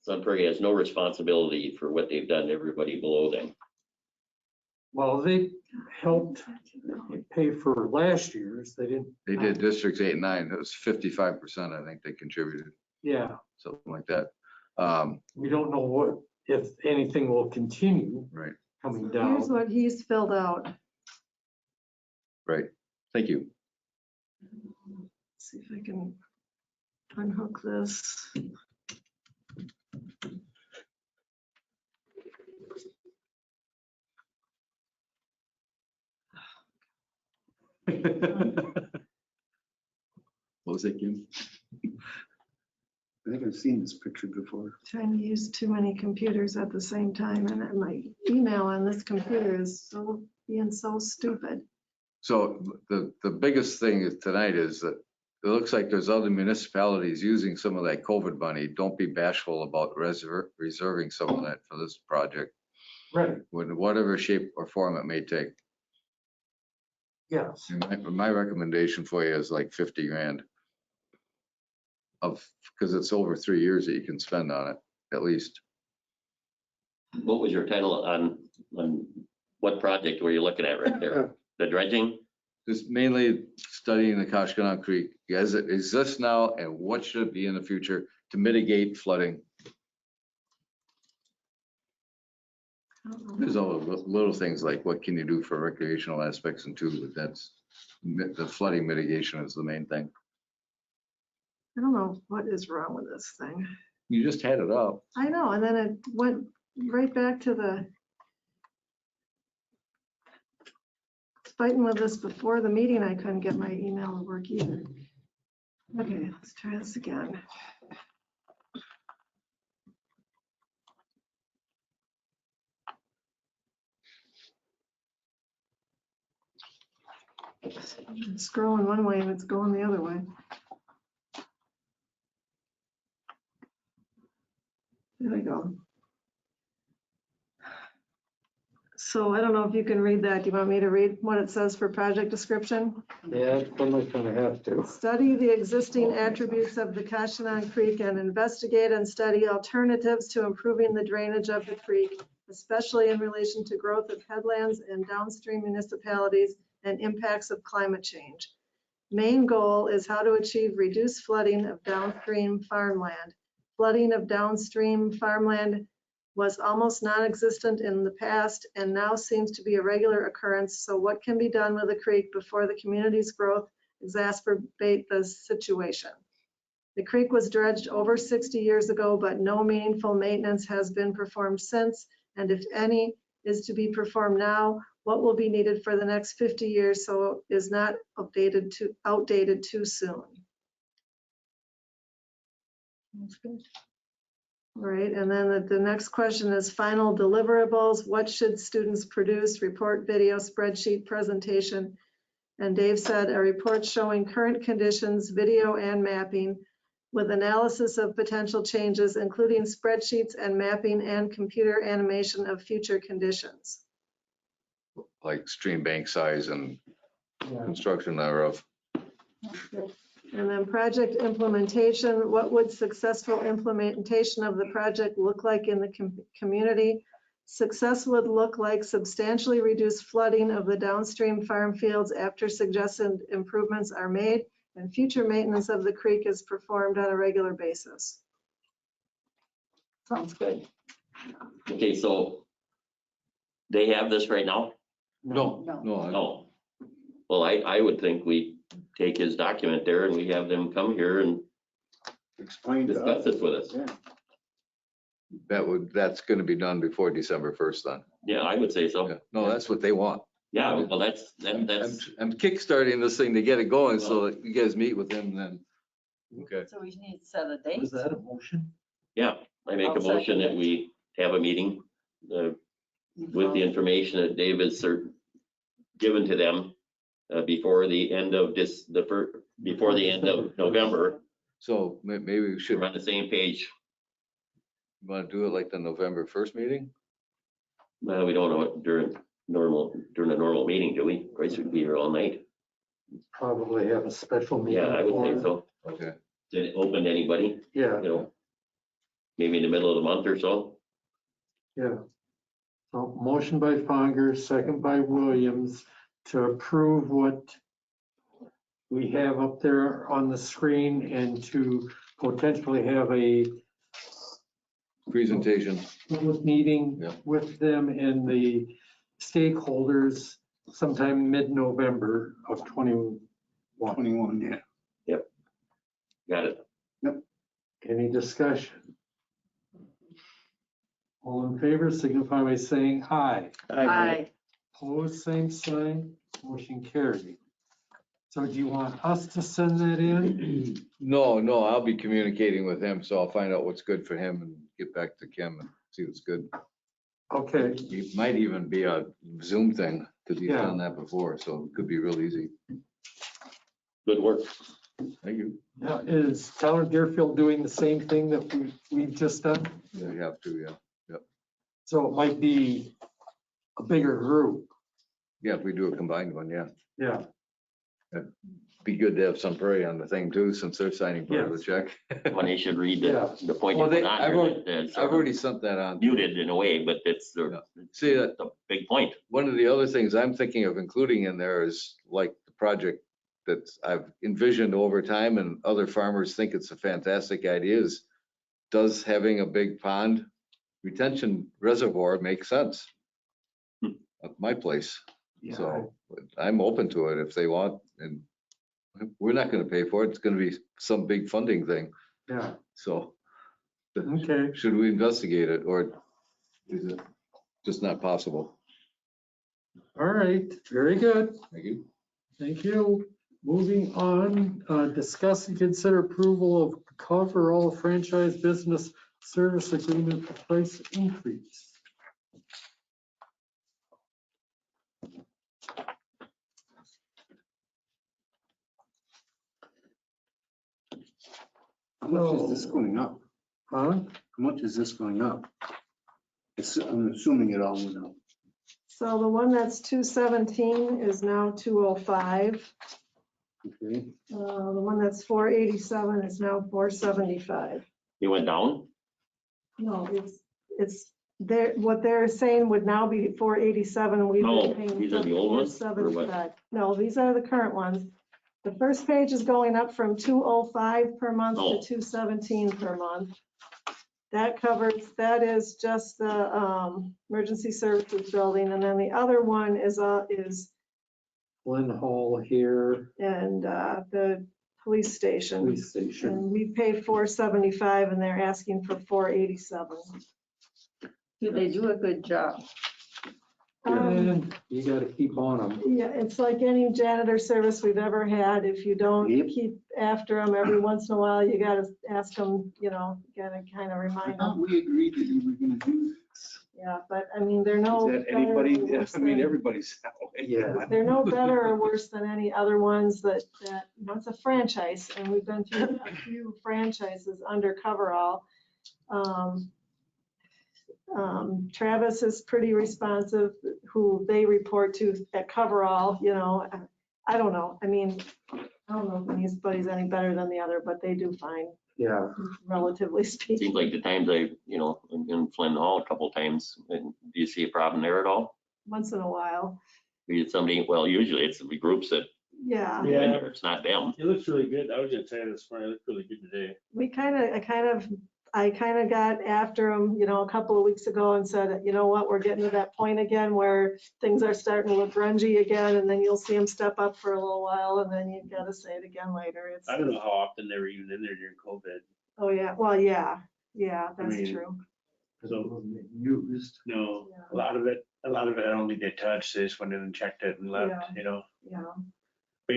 H: Sun Prairie has no responsibility for what they've done to everybody below them.
C: Well, they helped pay for last year's, they didn't.
J: They did districts 8 and 9. It was 55%, I think they contributed,
C: Yeah,
J: something like that.
C: we don't know what, if anything will continue
J: Right,
C: coming
F: Here's
C: down.
F: what he's filled out.
J: right. Thank you.
F: See if I can unhook this.
J: What was that, Kim?
K: I think I've seen this picture before.
F: Trying to use too many computers at the same time, and then my email on this computer is being so stupid.
J: So the biggest thing tonight is that it looks like there's other municipalities using some of that COVID money. Don't be bashful about reserving some of that for this project,
C: Right,
J: in whatever shape or form it may take.
C: yes.
J: And my recommendation for you is like 50 grand. Because it's over 3 years that you can spend on it, at least.
H: What was your title on what project were you looking at right there? The dredging?
J: Just mainly studying the Koshkonong Creek as it exists now and what should it be in the future to mitigate flooding. There's all the little things like what can you do for recreational aspects and too, but that's, the flooding mitigation is the main thing.
F: I don't know what is wrong with this thing.
J: You just had it up.
F: I know, and then it went right back to the fighting with this before the meeting. I couldn't get my email to work either. Okay, let's try this again. I'm scrolling one way and it's going the other way. There we go. So I don't know if you can read that. Do you want me to read what it says for project description?
C: Yeah, I'm gonna have to.
F: Study the existing attributes of the Questionnaire Creek and investigate and study alternatives to improving the drainage of the creek, especially in relation to growth of headlands and downstream municipalities and impacts of climate change. Main goal is how to achieve reduced flooding of downstream farmland. Flooding of downstream farmland was almost non-existent in the past and now seems to be a regular occurrence. So what can be done with the creek before the community's growth exacerbate the situation? The creek was dredged over 60 years ago, but no meaningful maintenance has been performed since. And if any is to be performed now, what will be needed for the next 50 years so it is not outdated too soon? That's good. All right, and then the next question is final deliverables. What should students produce? Report, video, spreadsheet, presentation. And Dave said a report showing current conditions, video and mapping with analysis of potential changes, including spreadsheets and mapping and computer animation of future conditions.
J: Like stream bank size and
C: Yeah.
J: construction thereof.
F: And then project implementation, what would successful implementation of the project look like in the community? Success would look like substantially reduced flooding of the downstream farm fields after suggested improvements are made and future maintenance of the creek is performed on a regular basis.
D: Sounds good.
H: Okay, so they have this right now?
J: No,
D: No.
J: no,
H: No. Well, I would think we take his document there and we have them come here and
K: Explain to
H: discuss
K: us.
H: this with us.
K: Yeah.
J: that's gonna be done before December 1st then.
H: Yeah, I would say so.
J: Yeah. No, that's what they want.
H: Yeah, well, that's.
J: I'm kickstarting this thing to get it going so that you guys meet with them then. Okay.
D: So we need to set a date.
C: Was that a motion?
H: Yeah, I make a
D: I'll second
H: motion that
D: it.
H: we have a meeting with the information that Dave has given to them before the end of before the end of November.
J: So maybe we should,
H: We're on the same page.
J: want to do it like the November 1st meeting?
H: Well, we don't know it during a normal meeting, do we? Christ, we'd be here all night.
C: Probably have a special meeting.
H: Yeah, I would think so.
J: Okay.
H: Did it open to anybody,
C: Yeah,
H: you know, maybe in the middle of the month or so?
C: yeah. So motion by Fonger, second by Williams to approve what we have up there on the screen and to potentially have a
J: Presentation.
C: public meeting
J: Yeah.
C: with them and the stakeholders sometime mid-November of 21.
K: 21, yeah.
H: Got it.
C: Any discussion? All in favor signify by saying aye.
D: Aye.
C: Opposed, same sign, motion carried. So do you want us to send that in?
J: No, I'll be communicating with him, so I'll find out what's good for him and get back to Kim and see what's good.
C: Okay,
J: It might even be a Zoom thing, because he's
C: Yeah.
J: done that before, so it could be real easy.
H: Good work.
J: Thank you.
C: now is Town of Deerfield doing the same thing that we've just done?
J: Yeah, you have to, yeah.
C: So it might be a bigger group.
J: Yeah, if we do a combined one, yeah.
C: Yeah,
J: Be good to have some prairie on the thing too, since they're signing part of the check.
H: When they should read
C: Yeah.
H: the point you
J: Well,
H: put on
J: I've
H: there.
J: already-
H: That's
J: I've already sent that on.
H: muted in a way, but it's
J: See, that
H: the big point.
J: one of the other things I'm thinking of including in there is like the project that I've envisioned over time and other farmers think it's a fantastic idea is, does having a big pond retention reservoir makes sense
H: Hmm.
J: at my place.
C: Yeah.
J: So but I'm open to it if they want, and we're not gonna pay for it. It's gonna be some big funding thing.
C: Yeah,
J: So
C: okay.
J: should we investigate it, or is it just not possible?
C: All right, very good.
J: Thank you.
C: Thank you. Moving on, discuss and consider approval of coverall franchise business service agreement price increase.
K: How much is this going up?
C: Huh?
K: How much is this going up? I'm assuming it all went up.
F: So the one that's 217 is now 205.
K: Okay.
F: The one that's 487 is now 475.
H: It went down?
F: No, it's, what they're saying would now be 487. We've
H: No,
F: been paying
H: these are the old ones, or what?
F: 475. No, these are the current ones. The first page is going up from 205 per month to
H: Oh.
F: 217 per month. That covers, that is just the emergency services building. And then the other one is
C: Glen Hall here,
F: and the police station.
C: police station.
F: And we pay 475 and they're asking for 487.
D: Do they do a good job?
C: And you gotta keep on them.
F: Yeah, it's like any janitor service we've ever had. If you don't
K: Yep.
F: keep after them every once in a while, you gotta ask them, gotta kind of
K: I
F: remind
K: thought
F: them.
K: we agreed that you were gonna do this.
F: Yeah, but I mean, they're no.
E: Is that
F: better or
E: anybody?
F: worse
E: I mean,
F: than-
E: everybody's that way.
C: Yeah.
F: They're no better or worse than any other ones that, it's a franchise, and we've been through a few franchises under coverall. Travis is pretty responsive, who they report to at coverall, I don't know. I mean, I don't know if anybody's any better than the other, but they do fine,
C: Yeah,
F: relatively
H: Seems
F: speaking.
H: like the times in Flint Hall a couple times, and do you see a problem there at all?
F: Once in a while,
H: Be it somebody, well, usually it's the groups that
F: yeah.
H: go in there, it's not them.
B: It looks really good. I was gonna say this morning, it looked really good today.
F: I kind of got after them, a couple of weeks ago and said, you know what, we're getting to that point again where things are starting to look grungy again, and then you'll see them step up for a little while, and then you've got to say it again later.
B: I don't know how often they were even in there during COVID.
F: Oh, yeah, well, yeah, that's
B: mean,
F: true.
B: So,
C: used.
B: no,
F: Yeah.
B: a lot of it, I don't think they touched. They just went in and checked it and left,
F: Yeah.
B: But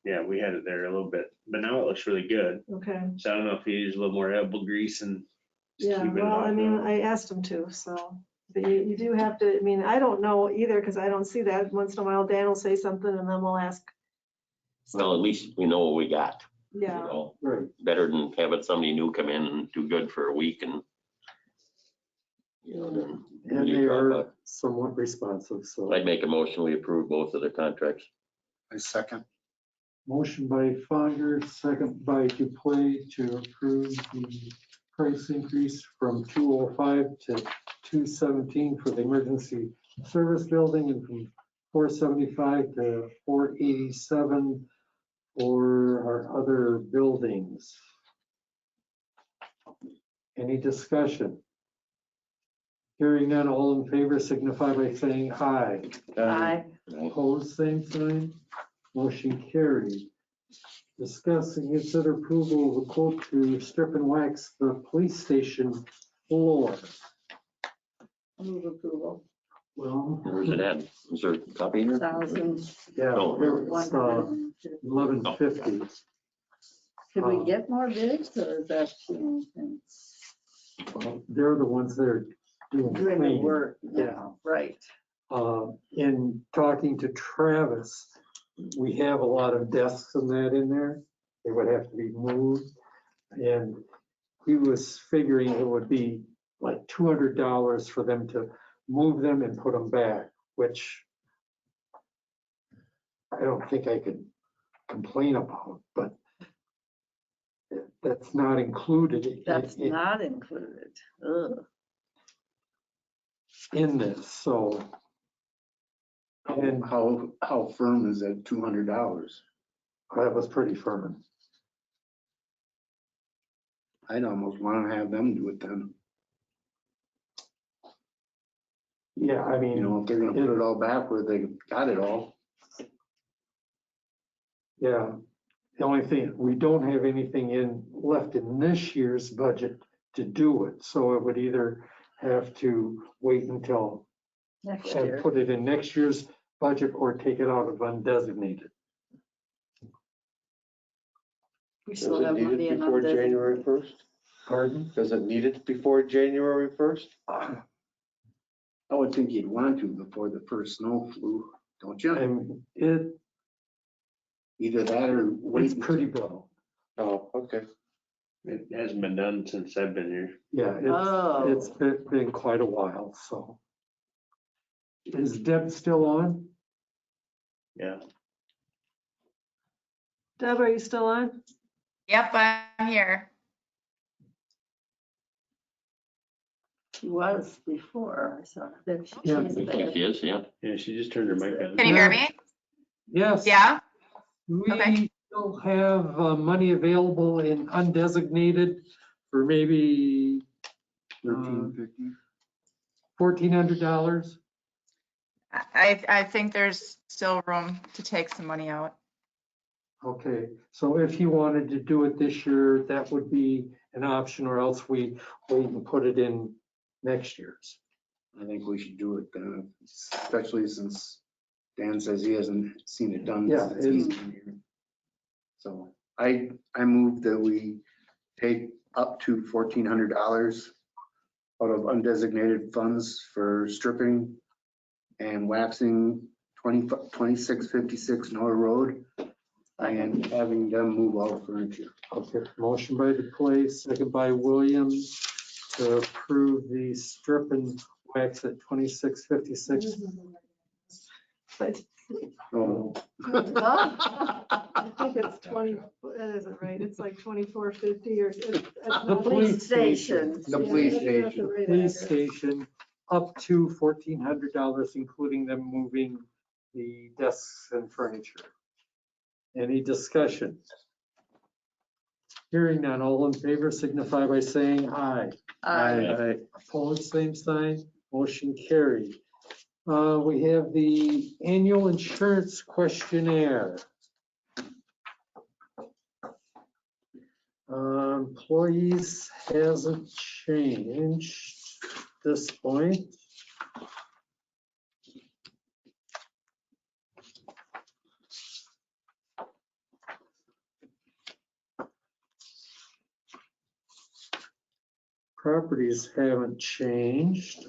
B: yeah, we had it there a little bit, but now it looks really good.
F: Okay,
B: So I don't know if you use a little more elbow grease and just
F: yeah,
B: keep it
F: well, I
B: off.
F: mean, I asked them to, so, but you do have to, I mean, I don't know either, because I don't see that. Once in a while, Dan will say something, and then we'll ask.
H: Well, at least we know what we got,
F: Yeah,
C: Right.
H: better than having somebody new come in and do good for a week and, then.
C: And
H: you
C: they
H: drop
C: are somewhat responsive, so.
H: I'd make a motion, we approve both of the contracts.
K: I second.
C: Motion by Fonger, second by Dupuy to approve the price increase from 205 to 217 for the emergency service building, and from 475 to 487 for our other buildings. Any discussion? Hearing none, all in favor signify by saying aye. Opposed, same sign. Motion carried. Discuss and consider approval of a quote to strip and wax the police station floor.
D: Move approval.
C: Well,
H: Where's it at? Is there a copy here?
D: 1,000.
C: yeah,
H: Oh.
C: here it's 1150.
D: Could we get more bids, or is that the only thing?
C: They're the ones that are doing the
D: Doing the
C: cleaning.
D: work,
C: Yeah.
D: right.
C: In talking to Travis, we have a lot of desks and that in there. They would have to be moved. And he was figuring it would be like $200 for them to move them and put them back, which I don't think I could complain about, but that's not included.
D: That's not included. Ugh.
C: In this, so. And
K: How firm is that $200?
C: that was pretty firm.
K: I'd almost want to have them do it then.
C: Yeah, I
K: You
C: mean,
K: know, if they're gonna put it all back where they got it all.
C: yeah. The only thing, we don't have anything left in this year's budget to do it. So it would either have to wait until
D: Next
C: and
D: year.
C: put it in next year's budget or take it out of undesignated.
D: We
E: Does
D: still
E: it
D: have
E: need
D: money
E: it
D: in
E: before
D: undesignated.
E: January 1st?
C: Pardon?
E: Does it need it before January 1st?
K: I would think you'd want to before the first snow flew, don't you?
C: And
K: Either that or wait.
C: it's pretty blown.
E: Oh, okay.
B: It hasn't been done since I've been here.
C: Yeah,
D: Oh.
C: it's been quite a while, so. Is Deb still on?
B: Yeah.
F: Deb, are you still on?
G: Yep, I'm here.
D: She was before, I saw that
C: Yeah.
D: she's
H: Looks like
D: there.
H: she is, yeah.
B: Yeah, she just turned her mic on.
G: Can you hear me?
C: Yes.
G: Yeah?
C: We
G: Okay.
C: still have money available in undesignated for maybe $1,400.
G: I think there's still room to take some money out.
C: Okay, so if you wanted to do it this year, that would be an option, or else we wait and put it in next year's.
K: I think we should do it, especially since Dan says he hasn't seen it done.
C: Yeah,
K: since he's been here. So I move that we take up to $1,400 out of undesignated funds for stripping and waxing 2656 North Road and having them move all the furniture.
C: Okay, motion by DePlace, second by Williams to approve the strip and wax at 2656.
F: But
K: Oh,
F: I think it's 20, that isn't right. It's like 2450 or.
C: The police station.
K: The police station.
C: Police station, up to $1,400, including them moving the desks and furniture. Any discussion? Hearing none, all in favor signify by saying aye.
D: Aye.
C: Opposed, same sign, motion carried. We have the annual insurance questionnaire. Employees hasn't changed at this point. Properties haven't changed.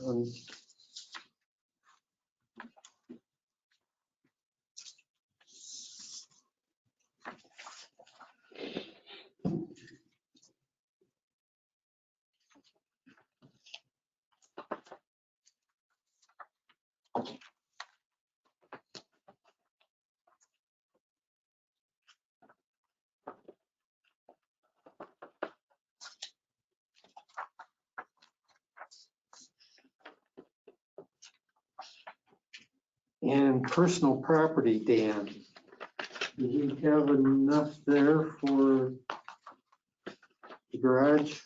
C: And personal property, Dan, do we have enough there for the garage?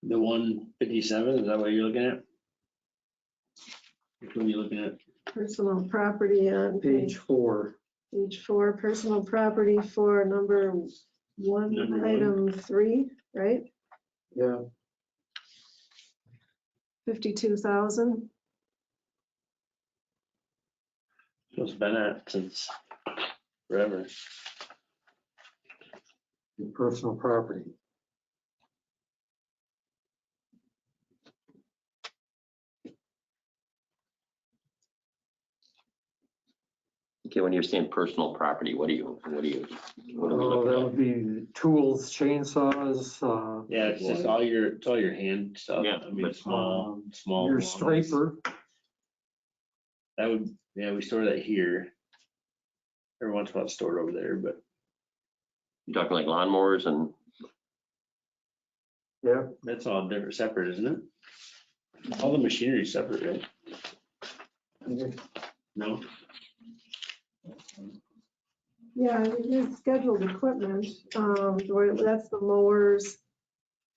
B: The 157, is that what you're looking at? Which one are you looking at?
F: Personal property on
C: Page 4.
F: page 4, personal property for number one,
B: Number one.
F: item 3, right?
C: Yeah,
F: 52,000.
B: It's been at since forever.
C: the personal property.
H: Okay, when you're saying personal property, what are we
C: Oh,
H: looking
C: that
H: at?
C: would be tools, chainsaws,
B: Yeah, it's just all your hand stuff.
H: Yeah,
B: I mean,
H: but-
B: small.
C: your
B: ones.
C: striper.
B: That would, yeah, we store that here. Every once in a while it's stored over there, but
H: You talking like lawnmowers and,
C: Yeah,
B: that's all different, separate, isn't it? All the machinery is separate, right? No?
F: Yeah, it is scheduled equipment, where that's the mowers,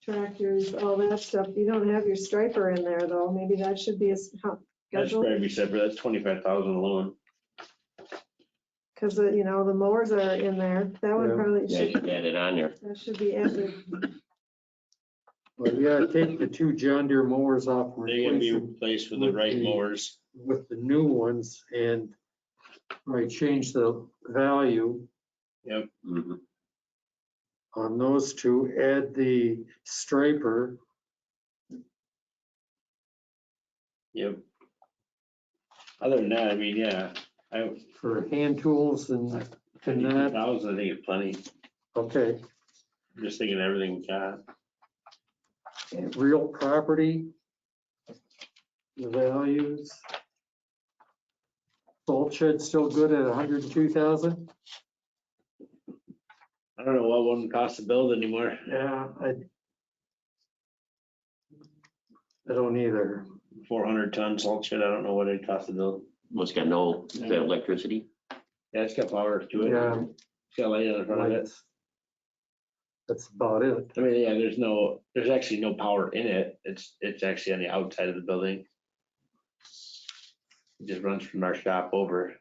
F: tractors, all that stuff. You don't have your striper in there though. Maybe that should be a
B: That should
F: schedule.
B: probably be separate. That's 25,000 alone.
F: Because, you know, the mowers are in there. That one
C: Yeah.
F: probably
H: Yeah, you
F: should,
H: can add it on there.
F: that should be added.
C: Well, yeah, take the two John Deere mowers off,
B: They're gonna
C: replace
B: be
C: them
B: replaced with the
C: with
B: right
C: the-
B: mowers.
C: with the new ones and change the value
H: Mhm.
C: on those two, add the striper.
B: Yep. Other than that, I mean, yeah,
C: For hand tools and that,
B: 52,000, I think is plenty.
C: okay.
B: I'm just thinking everything we got.
C: And real property, the values. Salt shed still good at 102,000?
B: I don't know what one costs to build anymore.
C: Yeah, I don't either.
B: 400 ton salt shed, I don't know what it costs to build.
H: It's got no electricity.
B: Yeah, it's got power to it.
C: Yeah.
B: It's got light on the front of it.
C: That's about it.
B: I mean, yeah, there's actually no power in it. It's actually on the outside of the building. It just runs from our shop over.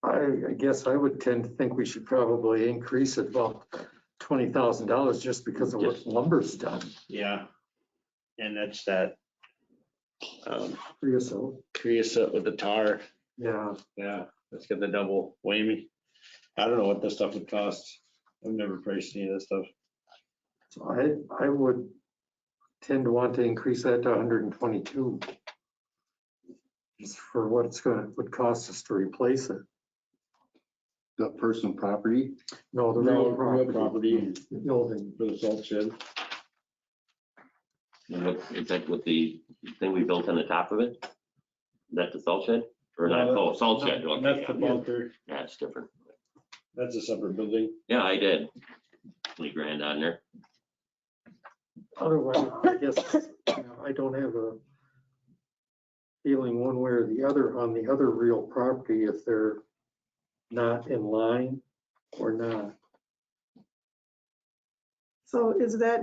C: I guess I would tend to think we should probably increase it about $20,000 just because of what lumber's done.
B: Yeah. And that's that
C: Creosote.
B: creosote with the tar.
C: Yeah.
B: Yeah, that's got the double whammy. I don't know what this stuff would cost. I've never priced any of this stuff.
C: So I would tend to want to increase that to 122. Just for what would cost us to replace it.
K: The personal property.
C: No, the
B: No,
C: real
B: real
C: property.
B: property.
C: The building.
B: For the salt shed.
H: And what, is that with the thing we built on the top of it? Is that the salt shed? Or not?
B: No,
H: Oh, salt shed. Okay,
B: That's the
H: yeah.
B: bunker.
H: Yeah, it's different.
B: That's a separate building.
H: Yeah, I did. 20 grand on there.
C: Otherwise, I guess, I don't have a feeling one way or the other on the other real property if they're not in line or not.
F: So is that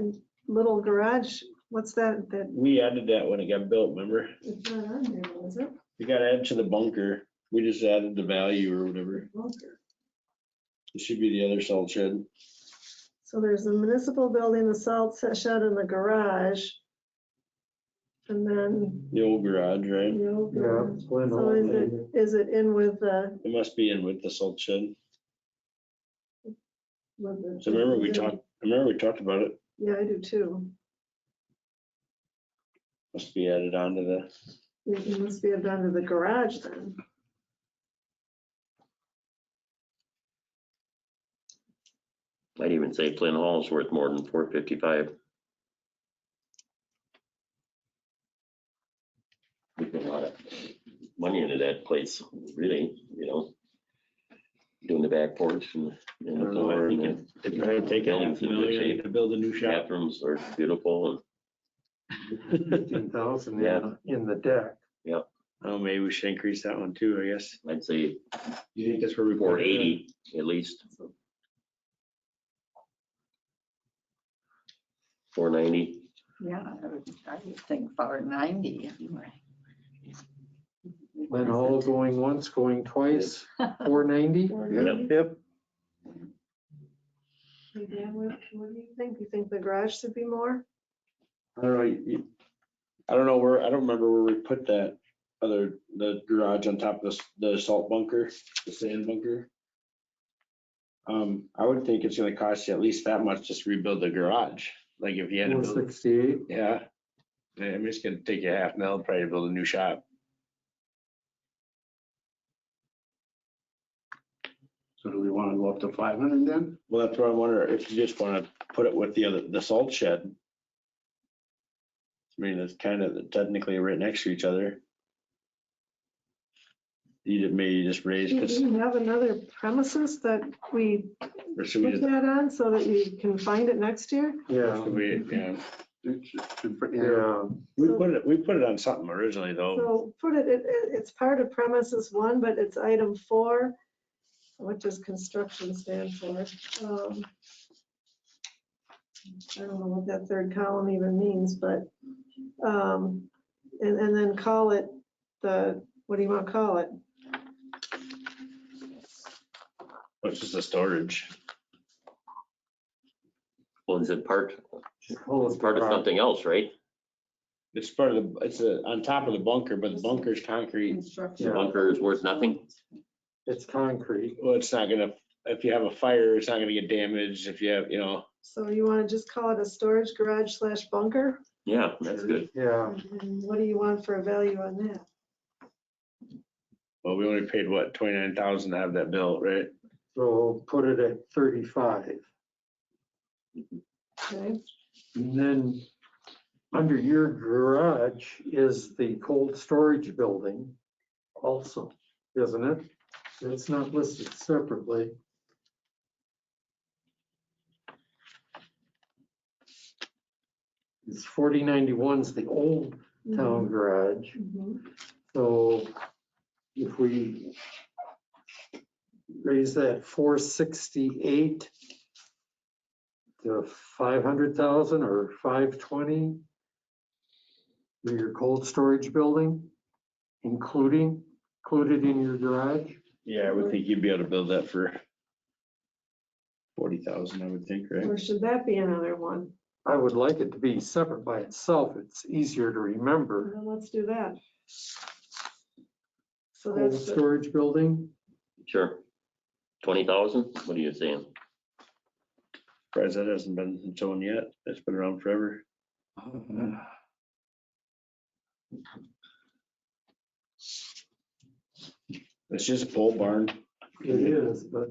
F: little garage, what's that?
B: We added that when it got built, remember?
F: It's not on there, is it?
B: We got added to the bunker. We just added the value or whatever.
F: Bunker.
B: It should be the other salt shed.
F: So there's the municipal building, the salt shed and the garage. And then,
B: The old garage, right?
F: the old
C: Yeah.
F: garage.
C: Glen
F: So
C: Hall.
F: is it in with the?
B: It must be in with the salt shed.
F: with the-
B: So remember we talked about it.
F: Yeah, I do too.
B: Must be added on to the,
F: It must be done to the garage then.
H: I'd even say Flint Hall's worth more than 455. We put a lot of money into that place, really, you know. Doing the back porch and the floor and
B: They're trying to take a half
H: Building's in good
B: million
H: shape.
B: to build a new
H: the
B: shop.
H: bathrooms are beautiful
C: 15,000
H: Yeah.
C: in the deck.
B: Oh, maybe we should increase that one too, I guess.
H: and I'd say
B: You think that's where we put it?
H: 480 at least. 490.
D: Yeah, I would think 490 anyway.
C: Glen Hall going once, going twice, 490.
B: Yep.
F: Hey, Dan, what do you think? You think the garage should be more?
B: I don't know. I don't know where, I don't remember where we put that the garage on top of the salt bunker, the sand bunker. I would think it's gonna cost you at least that much just to rebuild the garage. Like if you had to build,
C: 468.
B: yeah. I mean, it's gonna take you $500,000 probably to build a new shop.
K: So do we want to go up to 500 then?
B: Well, that's what I wonder, if you just wanna put it with the salt shed. I mean, it's kind of technically right next to each other. You maybe just raise,
F: Do
B: because
F: you have another premises that we
I: Or should we
F: put
I: just,
F: that on so that you can find it next year?
C: Yeah,
I: should we, yeah,
C: yeah.
I: we put it on something originally though.
F: So put it's part of premises 1, but it's item 4. What does construction stand for? I don't know what that third column even means, but, and then call it what do you want to call it?
I: It's just a storage.
H: Well, is it part
C: Oh,
H: of something else, right?
I: It's part of the, it's on top of the bunker, but the bunker's concrete.
D: Construction.
C: Yeah.
H: Bunker is worth nothing?
C: It's concrete.
I: Well, it's not gonna, if you have a fire, it's not gonna get damaged. If you have,
F: So you want to just call it a storage garage / bunker?
H: Yeah, that's good.
C: Yeah,
F: And what do you want for a value on that?
I: well, we only paid what, 29,000 to have that built, right?
C: so put it at 35.
F: Okay,
C: And then under your garage is the cold storage building also, isn't it? It's not listed separately. It's 4091's the old town garage.
F: Mhm.
C: So if we raise that 468 to 500,000 or 520 for your cold storage building, included in your garage.
I: Yeah, I would think you'd be able to build that for 40,000, I would think, right?
F: Or should that be another one?
C: I would like it to be separate by itself. It's easier to remember.
F: Then let's do that. So
C: Cold
F: that's,
C: storage building,
H: Sure. 20,000? What are you saying?
I: Surprised that hasn't been shown yet. It's been around forever. It's just a pole barn.
C: it is, but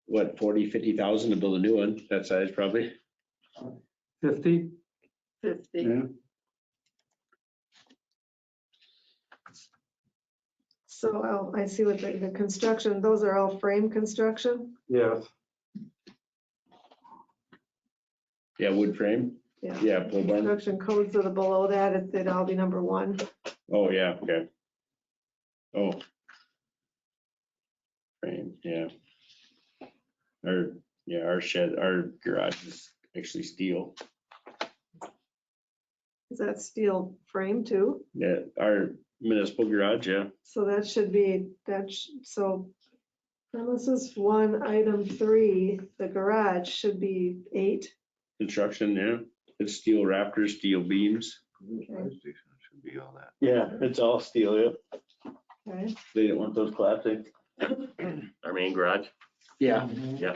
I: What, 40, 50,000 to build a new one, that size probably?
C: 50,
D: 50.
F: so I see what the construction, those are all frame construction?
C: yes.
I: Yeah, wood frame.
F: Yeah.
I: Yeah, pole barn.
F: Construction codes that are below that, it'd all be number 1.
I: Oh, yeah, okay. Oh. Frame, yeah. Our shed, our garage is actually steel.
F: Is that steel frame too?
I: Yeah, our municipal garage, yeah.
F: So that should be, so premises 1, item 3, the garage should be 8.
I: Construction, yeah. It's steel rafters, steel beams.
J: Fire station should be all that.
I: Yeah, it's all steel, yeah.
F: Okay,
I: They didn't want those plastic.
H: Our main garage?
I: Yeah.
H: Yeah.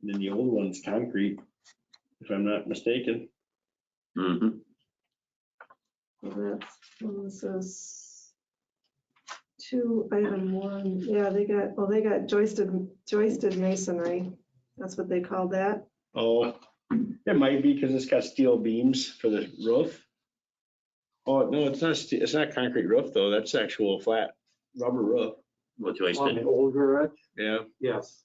I: Then the old one's concrete, if I'm not mistaken.
H: Mm-hmm.
F: so that's, this is 2, item 1. Yeah, they got joisted masonry. That's what they call that.
I: Oh, it might be because it's got steel beams for the roof. Oh, no, it's not, it's not concrete roof though. That's actual flat rubber roof.
H: What
C: On
H: joisted?
C: the old garage,
I: Yeah,
C: yes,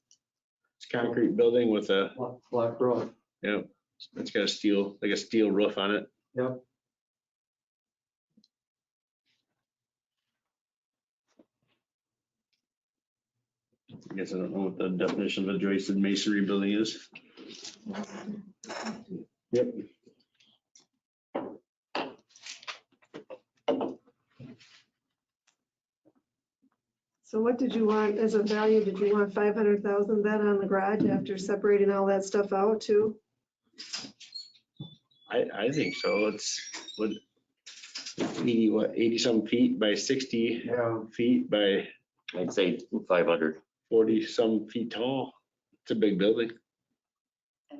I: it's concrete building with a,
C: flat roof.
I: yeah, it's got a steel, like a steel roof on it.
C: Yep.
I: I guess I don't know what the definition of a joisted masonry building is. Yep.
F: So what did you want as a value? Did you want 500,000 then on the garage after separating all that stuff out too?
I: I think so. It's what 80 some feet by 60
C: Yeah.
I: feet by
H: I'd say 500.
I: 40 some feet tall. It's a big building.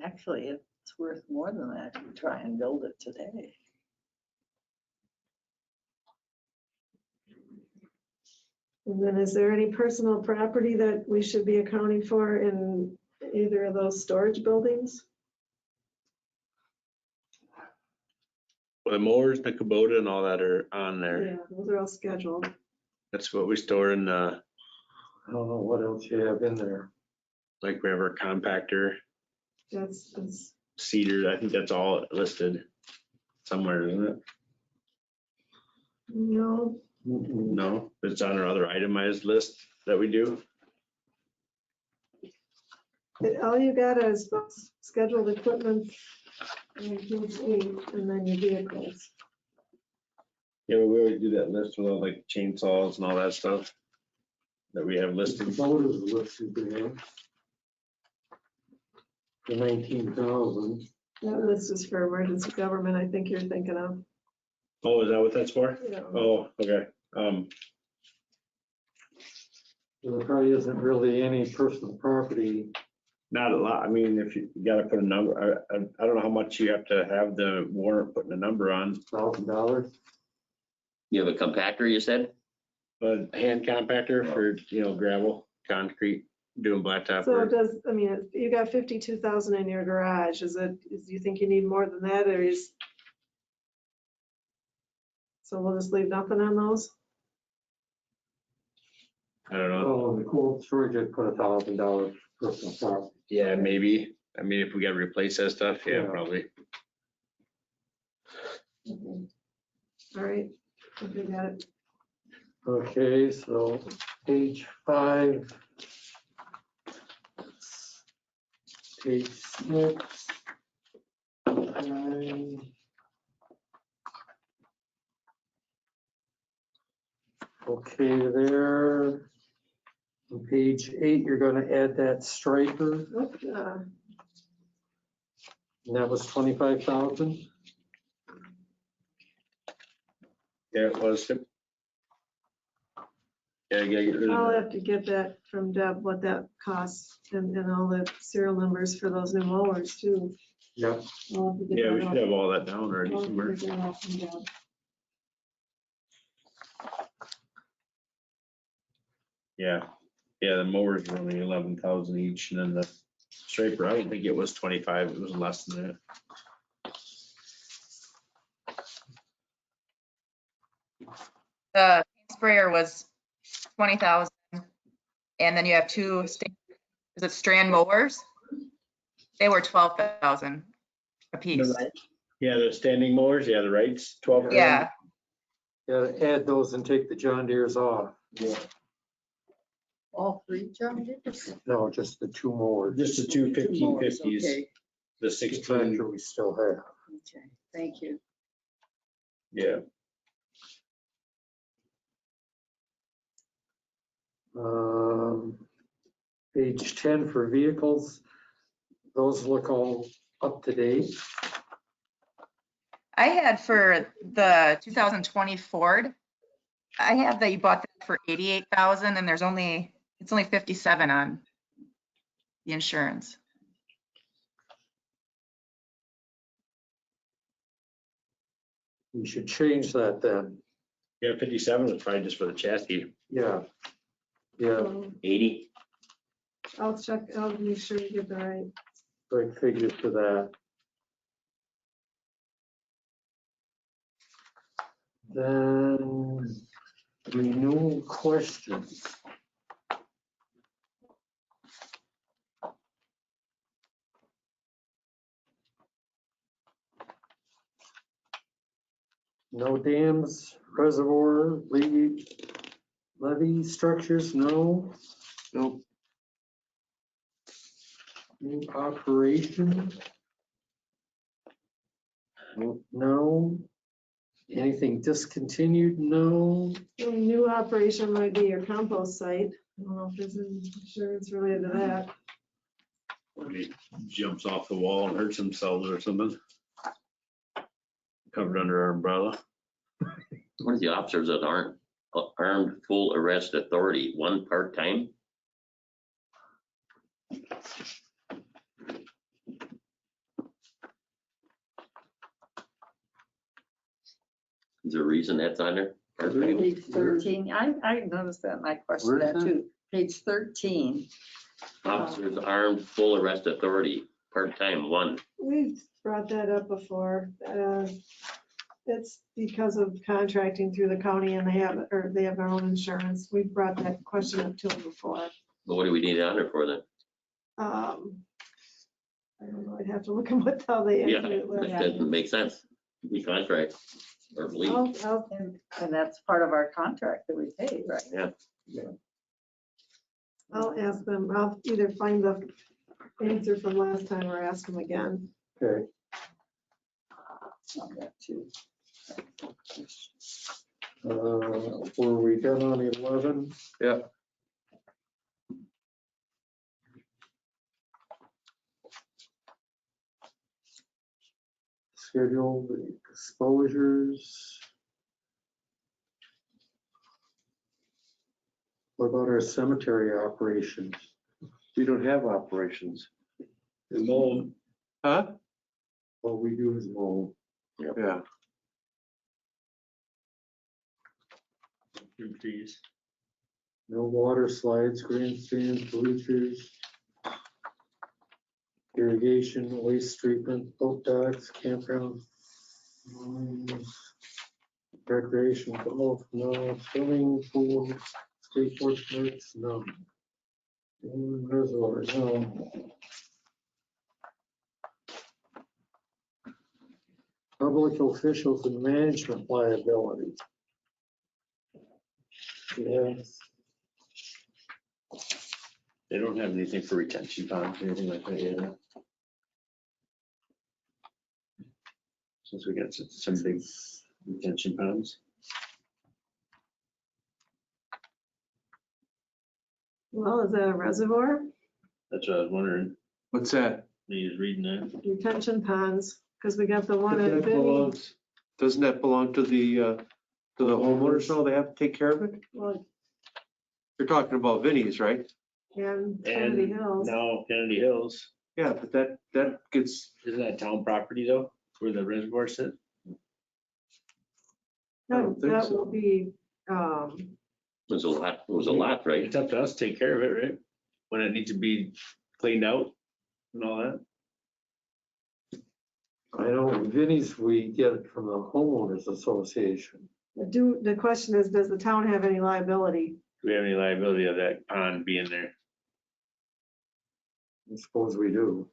D: Actually, it's worth more than that to try and build it today.
F: And then is there any personal property that we should be accounting for in either of those storage buildings?
I: Well, the mowers, the Kubota and all that are on there.
F: Yeah, those are all scheduled.
I: That's what we store in the
C: I don't know what else you have in there.
B: Like we have our compactor,
F: That's,
B: cedar, I think that's all listed somewhere, isn't it?
F: no,
B: No, it's on our other itemized list that we do.
F: all you got is scheduled equipment and page 8, and then your vehicles.
B: Yeah, we always do that list with all like chainsaws and all that stuff that we have listed.
C: Motors listed there. The 19,000.
F: That list is for emergency government, I think you're thinking of.
B: Oh, is that what that's for?
F: Yeah.
B: Oh, okay.
C: There probably isn't really any personal property.
B: Not a lot. I mean, if you gotta put a number, I don't know how much you have to have the warrant putting a number on.
C: $1,000.
H: You have a compactor, you said?
B: A hand compactor for, gravel, concrete, doing blacktop
F: So
B: work.
F: you got 52,000 in your garage. Do you think you need more than that, or is? So we'll just leave nothing on those?
B: I don't know.
C: Oh, in the cold storage, I'd put $1,000 personal property.
B: Yeah, maybe. I mean, if we gotta replace that stuff, yeah,
C: Yeah.
B: probably.
F: Okay. All right, okay, got it.
C: Okay, so page 5. Page 6. 9. Okay, there. On page 8, you're gonna add that striper, and that was 25,000.
B: Yeah, it was. Yeah, you gotta get rid
F: I'll
B: of that.
F: have to get that from Deb, what that costs, and all the serial numbers for those new mowers too.
C: Yep.
F: I'll have to get
B: Yeah, we
F: that
B: should
F: off-
B: have all that down already
F: I'll have to
B: somewhere.
F: get that off from Deb.
B: Yeah, the mowers were only 11,000 each, and then the striper, I don't think it was 25, it was less than that.
G: The sprayer was 20,000. And then you have two, is it strand mowers? They were 12,000 a piece.
B: Yeah, the standing mowers, yeah, the rights, 12 grand.
G: Yeah,
C: Gotta add those and take the John Deere's off.
D: All three, John, Deere's?
C: No, just the 2 mowers.
B: Just the two 1550s,
D: Okay,
B: the
C: The
B: 16,
C: tractor we still have.
D: okay, thank you.
B: yeah.
C: Page 10 for vehicles. Those look all up to date.
G: I had for the 2020 Ford, I have that you bought that for 88,000 and it's only 57 on the insurance.
C: We should change that then.
B: Yeah, 57 was probably just for the chassis.
C: Yeah. Yeah,
H: 80?
F: I'll check, I'll make sure you get the right.
C: right figure for that. Then renewal questions. No dams, reservoir, levee structures, no.
B: Nope.
C: New operation. No. Anything discontinued? No.
F: New operation might be your compost site. I don't know if there's any insurance related to that.
B: Somebody jumps off the wall and hurts themselves or something. Covered under our umbrella.
H: What are the officers that aren't armed full arrest authority, one part-time? Is there a reason that's on there? Part-time?
D: Page 13, I noticed that and I questioned
K: Where's
D: that
K: that?
D: too. Page 13.
H: Officers armed full arrest authority, part-time, one.
F: We've brought that up before. It's because of contracting through the county and they have their own insurance. We've brought that question up to them before.
H: But what do we need it on there for then?
F: I don't know, I'd have to look at what, how they.
H: Yeah,
F: answer it.
H: that doesn't make sense. We contract or believe.
D: And that's part of our contract that we pay, right?
H: Yeah.
F: I'll ask them, I'll either find the answer from last time or ask them again.
C: Okay.
D: On that too.
C: Were we done on 11?
E: Yeah.
C: Schedule the exposures. What about our cemetery operations?
E: We don't have operations.
C: The mold.
E: Huh?
C: What we do is mold.
E: Yeah.
B: Trees.
C: No water slides, grandstands, bleachers, irrigation, waste treatment, boat docks, campground, recreation, golf, no, swimming pool, skateboard parks, no. Reservoir, no. Public officials and management liability. Yes.
B: They don't have anything for retention ponds or anything like that yet. Since we got some big retention ponds.
F: Well, is that a reservoir?
B: That's what I was wondering.
E: What's that?
B: He was reading that.
F: Retention ponds, because we got the one
E: Doesn't
F: at
E: that
F: Vinny.
E: belong to the homeowners? No, they have to take care of it?
F: Well,
E: You're talking about Vinnie's, right?
F: and Kennedy Hills.
B: No, Kennedy Hills.
E: Yeah, but that gets,
B: Isn't that town property though, where the reservoir sits?
E: I don't think
F: That
E: so.
F: will be,
H: It was a lot, right?
B: It's up to us to take care of it, right? When it needs to be cleaned out and all that.
C: I know Vinnie's, we get it from the homeowners association.
F: the question is, does the town have any liability?
B: Do we have any liability of that pond being there?
C: I suppose we do.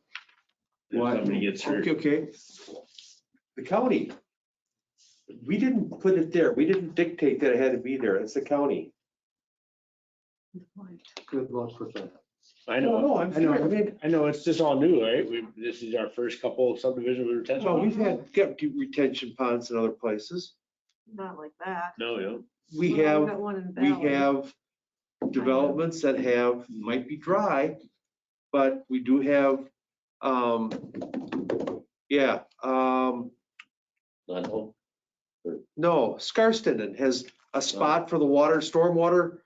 B: If somebody gets hurt.
E: okay. The county. We didn't put it there. We didn't dictate that it had to be there. It's the county.
C: Good luck with that.
B: I know,
E: No,
B: I
E: I'm sure. I mean,
B: know, it's just all new, right? This is our first couple subdivision with retention.
E: well, we've had kept retention ponds in other places.
F: Not like that.
B: No, yeah.
E: We
F: Well,
E: have,
F: got one in
E: we
F: Valley.
E: have developments that might be dry, but we do have,
H: Not-
E: no, Scarston has a spot for the stormwater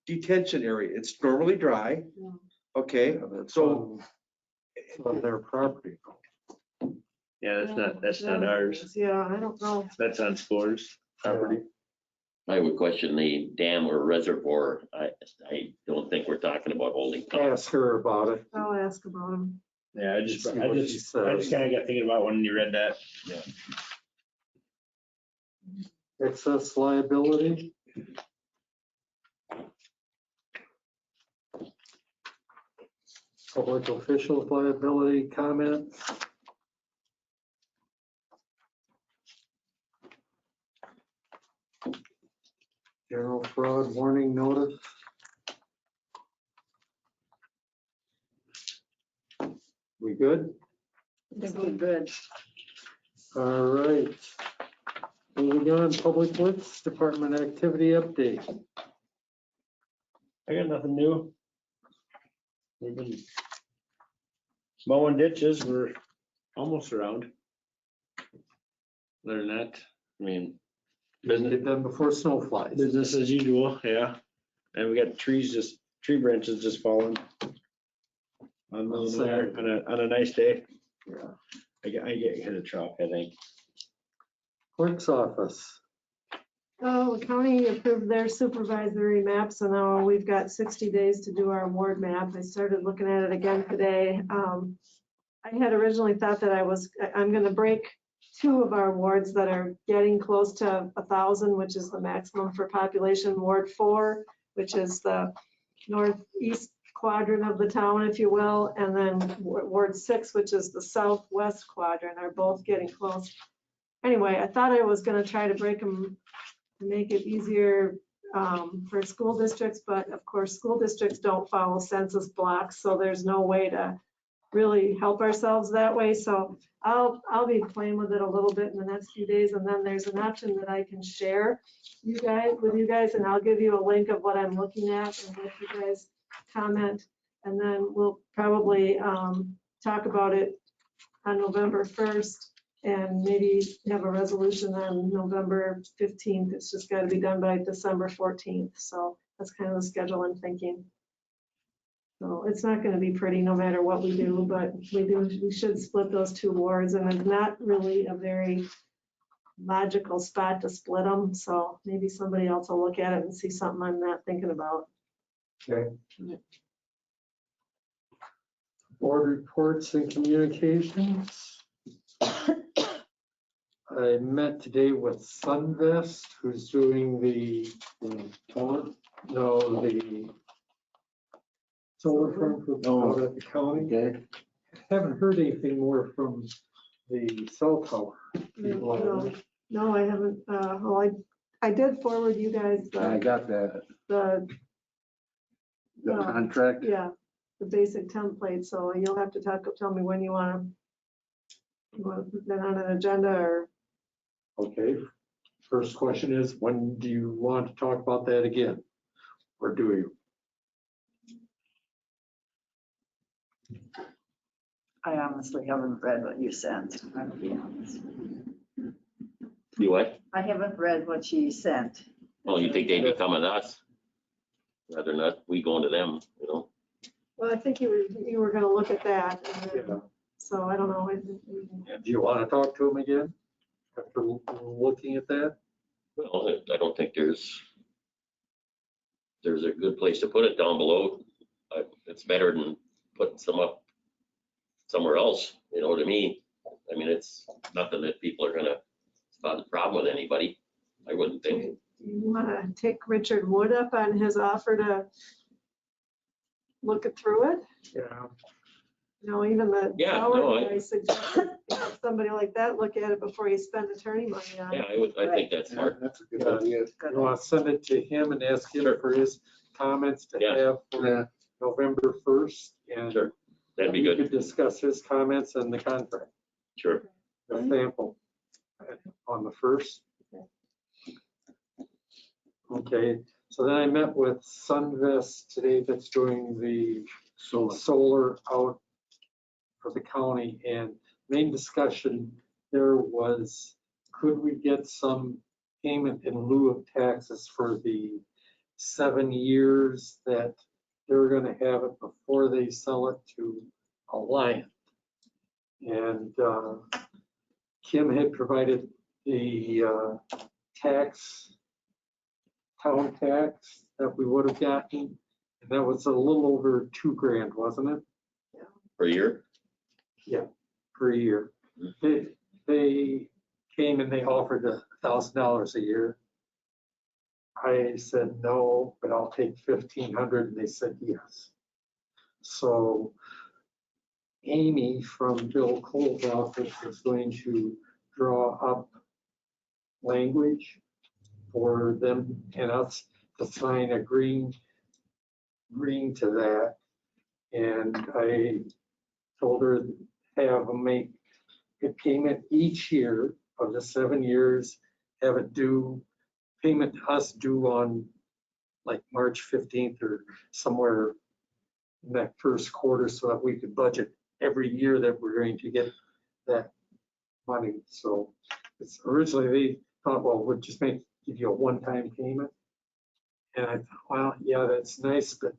E: detention area. It's normally dry.
F: Yeah.
E: Okay,
C: Yeah, that's
E: so
C: it's on their property.
B: Yeah, that's not ours.
F: Yeah, I don't know.
B: That's on Scores property.
H: I would question the dam or reservoir. I don't think we're talking about holding. ponds.
C: Ask her about it.
F: I'll ask about them.
B: Yeah, I
C: See what she
B: just
C: says.
B: kind of got thinking about when you read that.
C: Excess liability. Public officials liability comments. General fraud warning notice. We good?
D: I think we're good.
C: All right. Moving on, Public Works Department activity update.
B: I got nothing new. We've been mowing ditches. We're almost around. Other than that, I mean,
C: Get done before snow flies.
B: business as usual, yeah. And we got tree branches just falling. On a nice day.
C: Yeah.
B: I get hit a truck, I think.
C: Clerk's office.
F: Oh, the county approved their supervisory map, so now we've got 60 days to do our ward map. I started looking at it again today. I had originally thought that I'm gonna break two of our wards that are getting close to 1,000, which is the maximum for population. Ward 4, which is the northeast quadrant of the town, if you will, and then Ward 6, which is the southwest quadrant, are both getting close. Anyway, I thought I was going to try to break them to make it easier for school districts, but of course, school districts don't follow census blocks, so there's no way to really help ourselves that way. So I'll be playing with it a little bit in the next few days, and then there's an option that I can share with you guys, and I'll give you a link of what I'm looking at and let you guys comment, and then we'll probably talk about it on November 1st and maybe have a resolution on November 15th. It's just got to be done by December 14th. So that's kind of the schedule I'm thinking. So it's not going to be pretty no matter what we do, but we should split those two wards, and it's not really a very logical spot to split them. So maybe somebody else will look at it and see something I'm not thinking about.
C: Okay. Board reports and communications. I met today with Sunvest, who's doing the solar farm for out at the county.
K: Okay.
C: Haven't heard anything more from the cell tower.
F: No, I haven't. I did forward you guys
K: I got that.
F: the
K: Contract.
F: yeah, the basic template. So you'll have to tell me when you want to put that on an agenda or.
C: Okay. First question is, when do you want to talk about that again? Or do you?
D: I honestly haven't read what you sent. I'm gonna be honest.
H: You what?
D: I haven't read what you sent.
H: Well, you think they'd be coming to us? Rather not we going to them, you know?
F: Well, I think you were going to look at that. And
C: Yeah.
F: so I don't know.
C: Do you want to talk to him again after looking at that?
H: Well, I don't think there's a good place to put it down below. It's better than putting some up somewhere else, you know what I mean? I mean, it's nothing that people are gonna cause a problem with anybody, I wouldn't think.
F: You want to take Richard Wood up on his offer to look it through it?
C: Yeah.
F: You know, even the
H: Yeah,
F: tower
H: no,
F: guy suggested somebody like that look at it before you spend attorney money on
H: Yeah,
F: it.
H: I think that's smart.
K: That's a good idea.
C: You want to send it to him and ask him for his comments to
H: Yeah.
C: have for
K: Yeah.
C: November 1st? And
H: Sure, that'd be
C: we
H: good.
C: could discuss his comments and the contract,
H: Sure.
C: the sample on the 1st. Okay, so then I met with Sunvest today that's doing the solar out for the county, and main discussion there was, could we get some payment in lieu of taxes for the 7 years that they're gonna have it before they sell it to Alliant? And Kim had provided the town tax that we would have gotten, and that was a little over $2,000, wasn't it?
H: Per year?
C: Yeah, per year. They came and they offered $1,000 a year. I said no, but I'll take 1,500, and they said yes. So Amy from Bill Cole's office is going to draw up language for them and us to sign agreeing to that. And I told her have them make a payment each year of the 7 years, have it due, payment to us due on like March 15th or somewhere in that first quarter, so that we could budget every year that we're going to get that money. So it's originally they thought, well, we'll just give you a one-time payment. And I thought, well, yeah, that's nice, but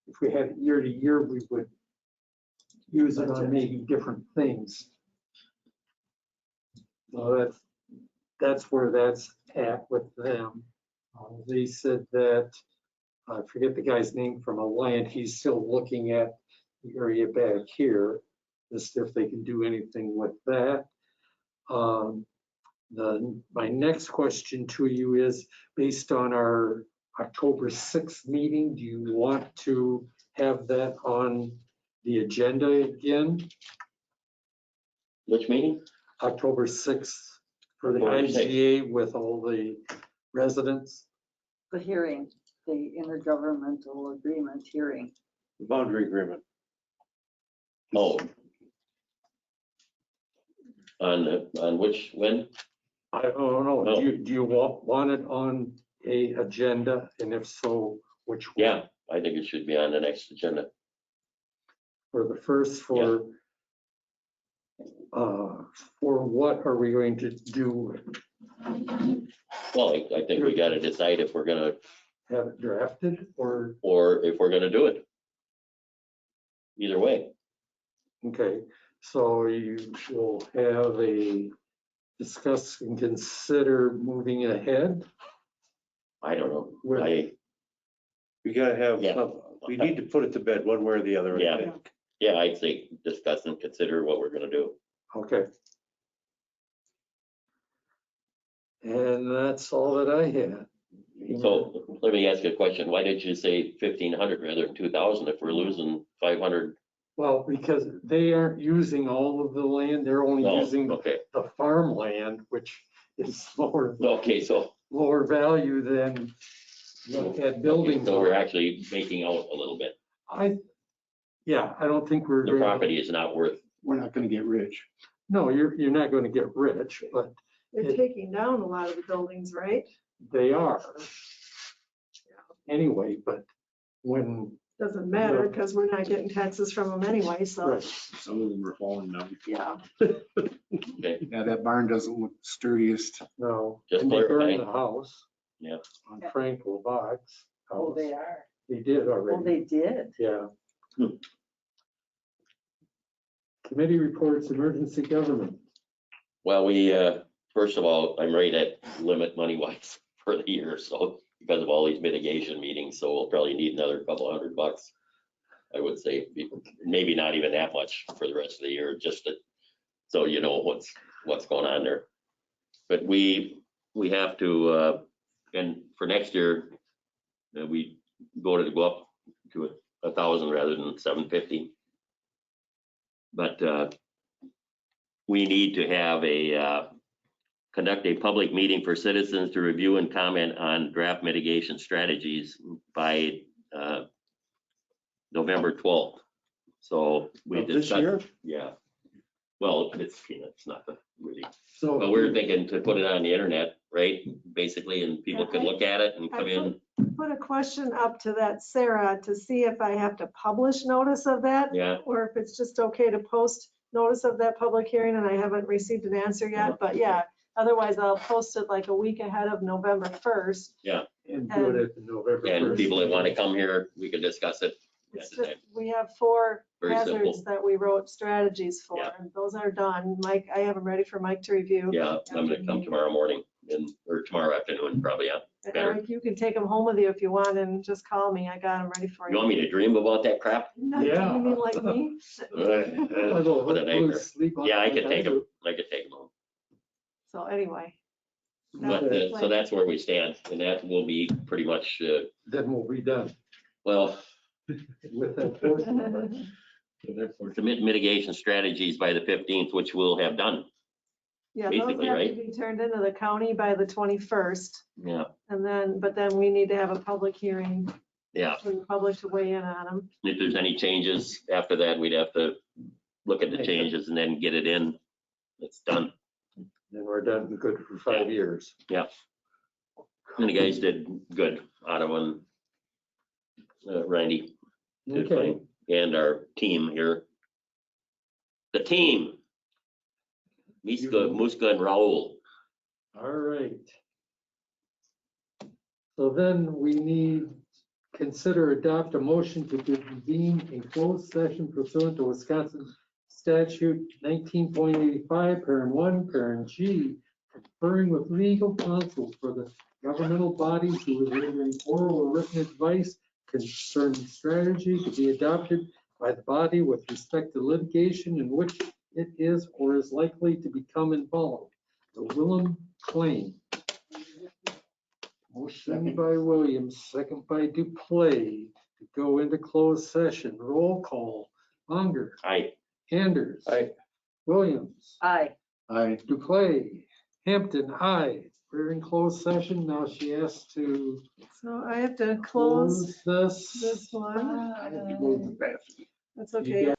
C: if we had it year to year, we would use it on maybe different things. So that's where that's at with them. They said that, I forget the guy's name from Alliant, he's still looking at the area back here, just if they can do anything with that. My next question to you is, based on our October 6th meeting, do you want to have that on the agenda again?
H: Which meeting?
C: October 6th for the
H: October 6th.
C: IGA with all the residents?
D: The hearing, the intergovernmental agreement hearing.
E: Boundary agreement.
H: Oh. On which, when?
C: I don't know.
H: No.
C: Do you want it on a agenda? And if so, which one?
H: Yeah, I think it should be on the next agenda.
C: For the first, for what are we going to do?
H: Well, I think we gotta decide if we're gonna,
C: Have it drafted or,
H: or if we're gonna do it. Either way.
C: okay, so you will have a discuss and consider moving ahead?
H: I don't know.
C: With-
E: We gotta have,
H: Yeah.
E: we need to put it to bed one way or the other, I
H: Yeah.
E: think.
H: Yeah, I'd say discuss and consider what we're gonna do.
C: Okay. And that's all that I had.
H: So let me ask you a question. Why did you say 1,500 rather than 2,000 if we're losing 500?
C: Well, because they aren't using all of the land, they're only
H: No,
C: using
H: okay,
C: the farmland, which is
H: okay, so
C: lower value than what that building.
H: so we're actually making out a little bit.
C: I don't think we're.
H: The
C: going to-
H: property is not worth,
K: We're not gonna get rich.
C: No, you're not going to get rich, but
F: They're taking down a lot of the buildings, right?
C: they are. Anyway, but when,
F: Doesn't matter because we're not getting taxes from them anyway, so,
C: right,
I: Some of them are falling down.
F: yeah.
H: okay,
K: Yeah, that barn doesn't look sturdiest.
C: no.
H: Just
C: And they burned
H: clarifying.
C: the house.
H: Yeah.
C: On Frank Levoc's
D: Oh,
C: house.
D: they are.
C: They did
D: Oh,
C: already.
D: they did.
C: Yeah.
H: Hmm.
C: Committee reports, emergency government.
H: well, first of all, I'm right at limit money wise for the year, so because of all these mitigation meetings, so we'll probably need another couple $100. I would say, maybe not even that much for the rest of the year, just to, so you know what's going on there. But we have to, and for next year, we go up to 1,000 rather than 750. But we need to have conduct a public meeting for citizens to review and comment on draft mitigation strategies by November 12th. So we
E: Of this
H: discussed,
E: year?
H: yeah. Well, it's not really,
C: So.
H: but we're thinking to put it on the internet, right? Basically, and people can look at it and come in.
F: Put a question up to that Sarah to see if I have to publish notice of that,
H: Yeah,
F: or if it's just okay to post notice of that public hearing, and I haven't received an answer yet, but yeah, otherwise I'll post it like a week ahead of November 1st.
C: And do it at the November.
H: and
C: 1st.
H: people that want to come here, we can discuss it.
F: It's
H: at the
F: just,
H: time.
F: we have 4
H: Very
F: hazards
H: simple.
F: that we wrote strategies for,
H: Yeah.
F: and those are done. Mike, I have them ready for Mike to review.
H: Yeah, I'm gonna come tomorrow morning or tomorrow afternoon, probably, yeah.
F: And
H: better.
F: Eric, you can take them home with you if you want, and just call me. I got them ready for
H: You
F: you.
H: want me to dream about that crap?
F: No,
C: Yeah.
F: you mean like me?
C: Although
H: What a
C: hopefully
H: nightmare.
C: sleep on
H: Yeah, I
C: it
H: could
C: like
H: take
C: do.
H: them, I could take them home.
F: So anyway.
H: But,
F: that's the
H: so
F: plan.
H: that's where we stand, and that will be pretty much,
C: Then we'll be done
H: well,
C: with that portion of it.
H: the mitigation strategies by the 15th, which we'll have done.
F: Yeah, those
H: basically,
F: have to
H: right?
F: be turned into the county by the 21st.
H: Yeah,
F: And then, but then we need to have a public hearing
H: yeah.
F: for the public to weigh in on them.
H: If there's any changes after that, we'd have to look at the changes and then get it in. It's done.
C: Then we're done and good for 5 years.
H: Yeah. And the guys did good, Ottawa and Randy did
C: Okay.
H: fine. And our team here. The team. Muska and Raul.
C: All right. So then we need consider adopt a motion to convene a closed session pursuant to Wisconsin statute 19.85, parent 1, parent G, conferring with legal counsel for the governmental bodies who is rendering oral or written advice concerning strategy to be adopted by the body with respect to litigation in which it is or is likely to become involved. The Willem claim. Motion by Williams, second by Duplay, to go into closed session. Roll call. Unger.
H: Aye.
C: Anders.
E: Aye.
C: Williams.
D: Aye.
C: Duplay. Hampton, aye. We're in closed session. Now she has to
F: So I have to close
C: close this.
F: this one.
K: I have to go to the bathroom.
F: That's
C: You
F: okay.